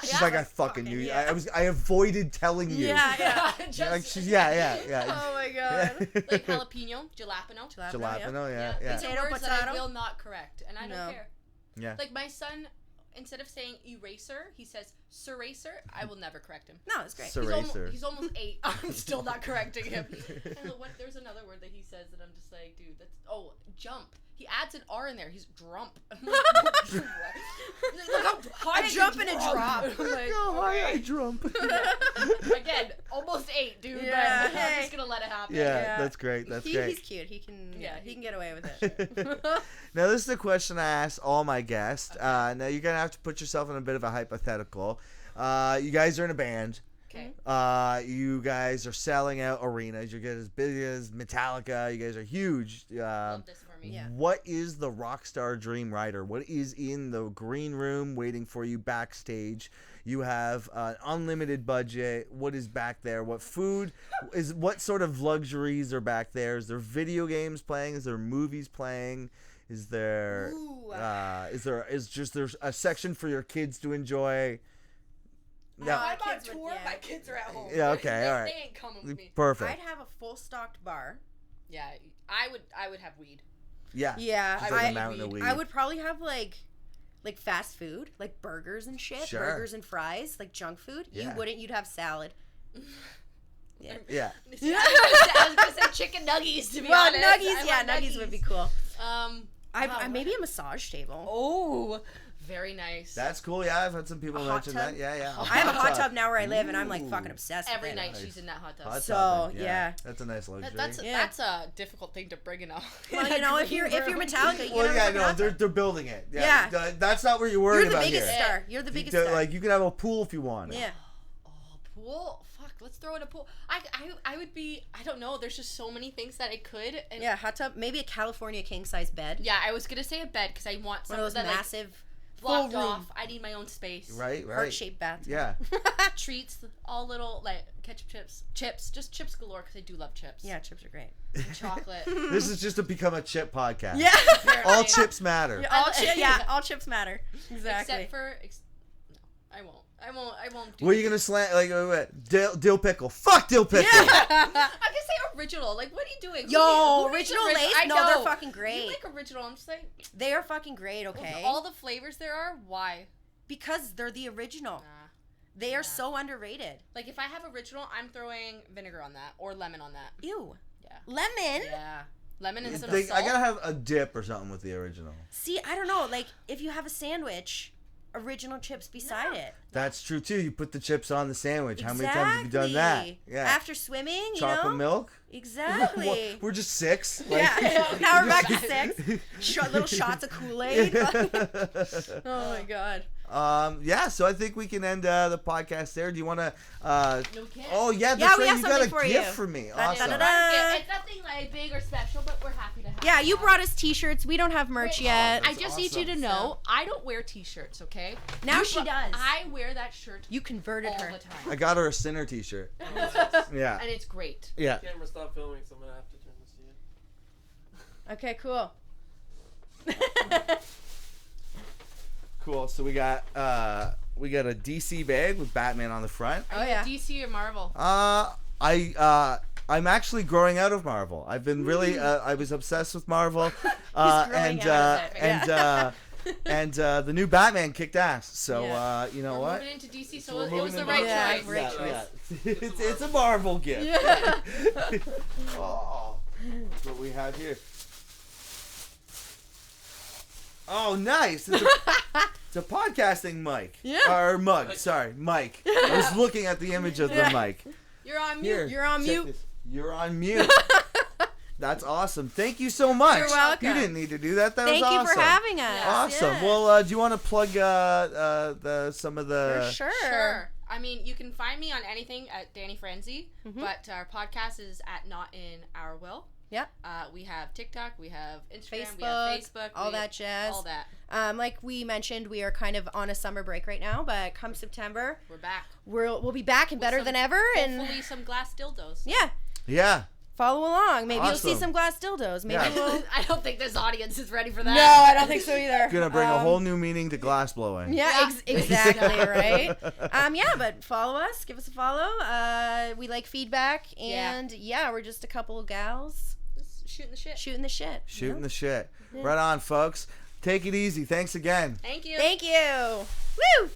She's Yeah. like, "I fucking knew. Yeah. I avoided telling you." Yeah. Like she's yeah. Oh my god. Like jalapeno, jalapeno. Jalapeno, yeah. These are Potato, words that I potato. will not correct, and I don't No. care. Yeah. Like my son, instead of saying eraser, he says seracer. I will never correct him. No, it's great. Seracer. He's almost 8. I'm still not correcting him. There's another word that he says that I'm just like, dude, that's jump. He adds an R in there. He's drump. I'm like, what? Look how high I jump can and a drop. I'm like, Oh, hi, I okay. drump. Again, almost 8, dude. Yeah, but hey. I'm just gonna let it happen. Yeah, that's great. That's great. He's cute. He can. Yeah, he can get away with it. Now, this is a question I ask all my guests. Now, you're going to have to put yourself in a bit of a hypothetical. You guys are in a band. Okay. You guys are selling out arenas. You get as big as Metallica. You guys are huge. Love this for me. Yeah. What is the rock star dream rider? What is in the green room waiting for you backstage? You have an unlimited budget. What is back there? What food is? What sort of luxuries are back there? Is there video games playing? Is there movies playing? Is there? Ooh. There's a section for your kids to enjoy? No. I'm on kids would- tour. yeah. My kids are at home. Yeah, okay, they, all right. They ain't coming with me. Perfect. I'd have a full stocked bar. Yeah, I would have weed. Yeah. Yeah, Just I like a would- mountain of weed. I would probably have like fast food, like burgers and shit, Sure. burgers and fries, like junk food. Yeah. You wouldn't. You'd have salad. Yeah. Yeah. I was gonna say chicken nuggies. To be Well, honest, nuggies. I Yeah, want nuggies would be cool. Wow, Maybe a massage table. Oh, very nice. That's cool. Yeah, I've had some people A hot mention tub? that. Yeah, yeah. I have a hot tub now where I live, and I'm like Ooh. fucking obsessed Every with it. night she's in that hot tub. Hot So, topic, yeah. That's a nice luxury. That's a difficult thing to bring in. Well, you know, if you're Metallica, you Well, never yeah, fucking no, have to. they're building it. Yeah. That's not what you're worried You're the about biggest here. star. You're the biggest You- star. Like, you can have a pool if you want. Yeah. Oh, pool. Fuck, let's throw in a pool. I would be, I don't know. There's just so many things that I could. And Yeah, hot tub. Maybe a California king size bed. Yeah, I was gonna say a bed because I want One of those that, massive, blocked full room, off. I need my own space. Right. heart-shaped bath. Yeah. Treats, all little like ketchup chips, just chips galore because I do love chips. Yeah, chips are great. And chocolate. This is just to become a chip podcast. Yeah. All chips matter. Yeah, all chips matter. Exactly. Except for, no, I won't. I won't do What are you gonna slant like dill pickle? Fuck dill pickle. I'm gonna say original. Like, what are you doing? Yo, Who makes original Lay's? I No, know. they're fucking great. You like original? I'm just like, They are fucking great, okay? all the flavors there are. Why? Because they're the original. Nah. They are so underrated. Like, if I have original, I'm throwing vinegar on that or lemon on that. Ew. Yeah. Lemon? Yeah. Lemon and some I salt. gotta have a dip or something with the original. See, I don't know. Like, if you have a sandwich, original chips beside it. That's true too. You put the chips on the sandwich. How many times have you done that? Exactly. Yeah. After swimming, Chocolate milk. Exactly. We're just 6. Yeah. Now we're back to 6. Little shots of Kool-Aid. Oh my god. Yeah, so I think we can end the podcast there. Do you want to? No gift. Oh yeah, Yeah, that's we right. have You got something a for gift you. for me. Da, Awesome. da, da. It's nothing like big or special, but we're happy to have. Yeah, you it. brought us t-shirts. We don't have merch Wait, yet. I just need you to know, I don't wear t-shirts, okay? Now You she brought- does. I wear that shirt You converted all her. the time. I got her a Sinner T-shirt. Yeah. And it's great. Yeah. Camera, stop filming, so I'm gonna have to turn this to you. Okay, cool. Cool. So we got a DC bag with Batman on the front. Oh yeah. DC or Marvel? I'm actually growing out of Marvel. I've been really I was obsessed with Marvel. growing out of it, And the new Batman kicked ass. So Yeah. you know We're what? moving into DC, So so we're it moving was the into right Yeah, choice. great choice. It's a Marvel gift. Yeah. Oh, that's what we have here. Oh, nice. It's a podcasting mic. Yeah. Or mug. Sorry, mic. I was looking at the image of the mic. You're on mute. Here, You're on check mute. this. You're on mute. That's awesome. Thank you so much. You're welcome. You didn't need to do that. That Thank was you awesome. for having us. Awesome. Yeah. Well, do you want to plug some of the? For sure. Sure. I mean, you can find me on anything at Dani Frenzy, but our podcast is at Not In Our Will. Yep. We have TikTok, we have Instagram, we have Facebook, all that jazz. all that. Like we mentioned, we are kind of on a summer break right now, but come September, We're back. we'll be back and better some- than ever. And Hopefully some glass dildos. yeah, Yeah. follow along. Maybe you'll see Awesome. some glass dildos. Maybe Yeah. we'll. I don't think this audience is ready for that. No, I don't think so either. Gonna bring a whole new meaning to glass blowing. Yeah, exactly, right? Yeah, but follow us. Give us a follow. We like feedback. And yeah, we're just a couple of gals Just shooting the shit. shooting the shit. Shooting the shit. Right on, folks. Take it easy. Thanks again. Thank you. Thank you. Woo!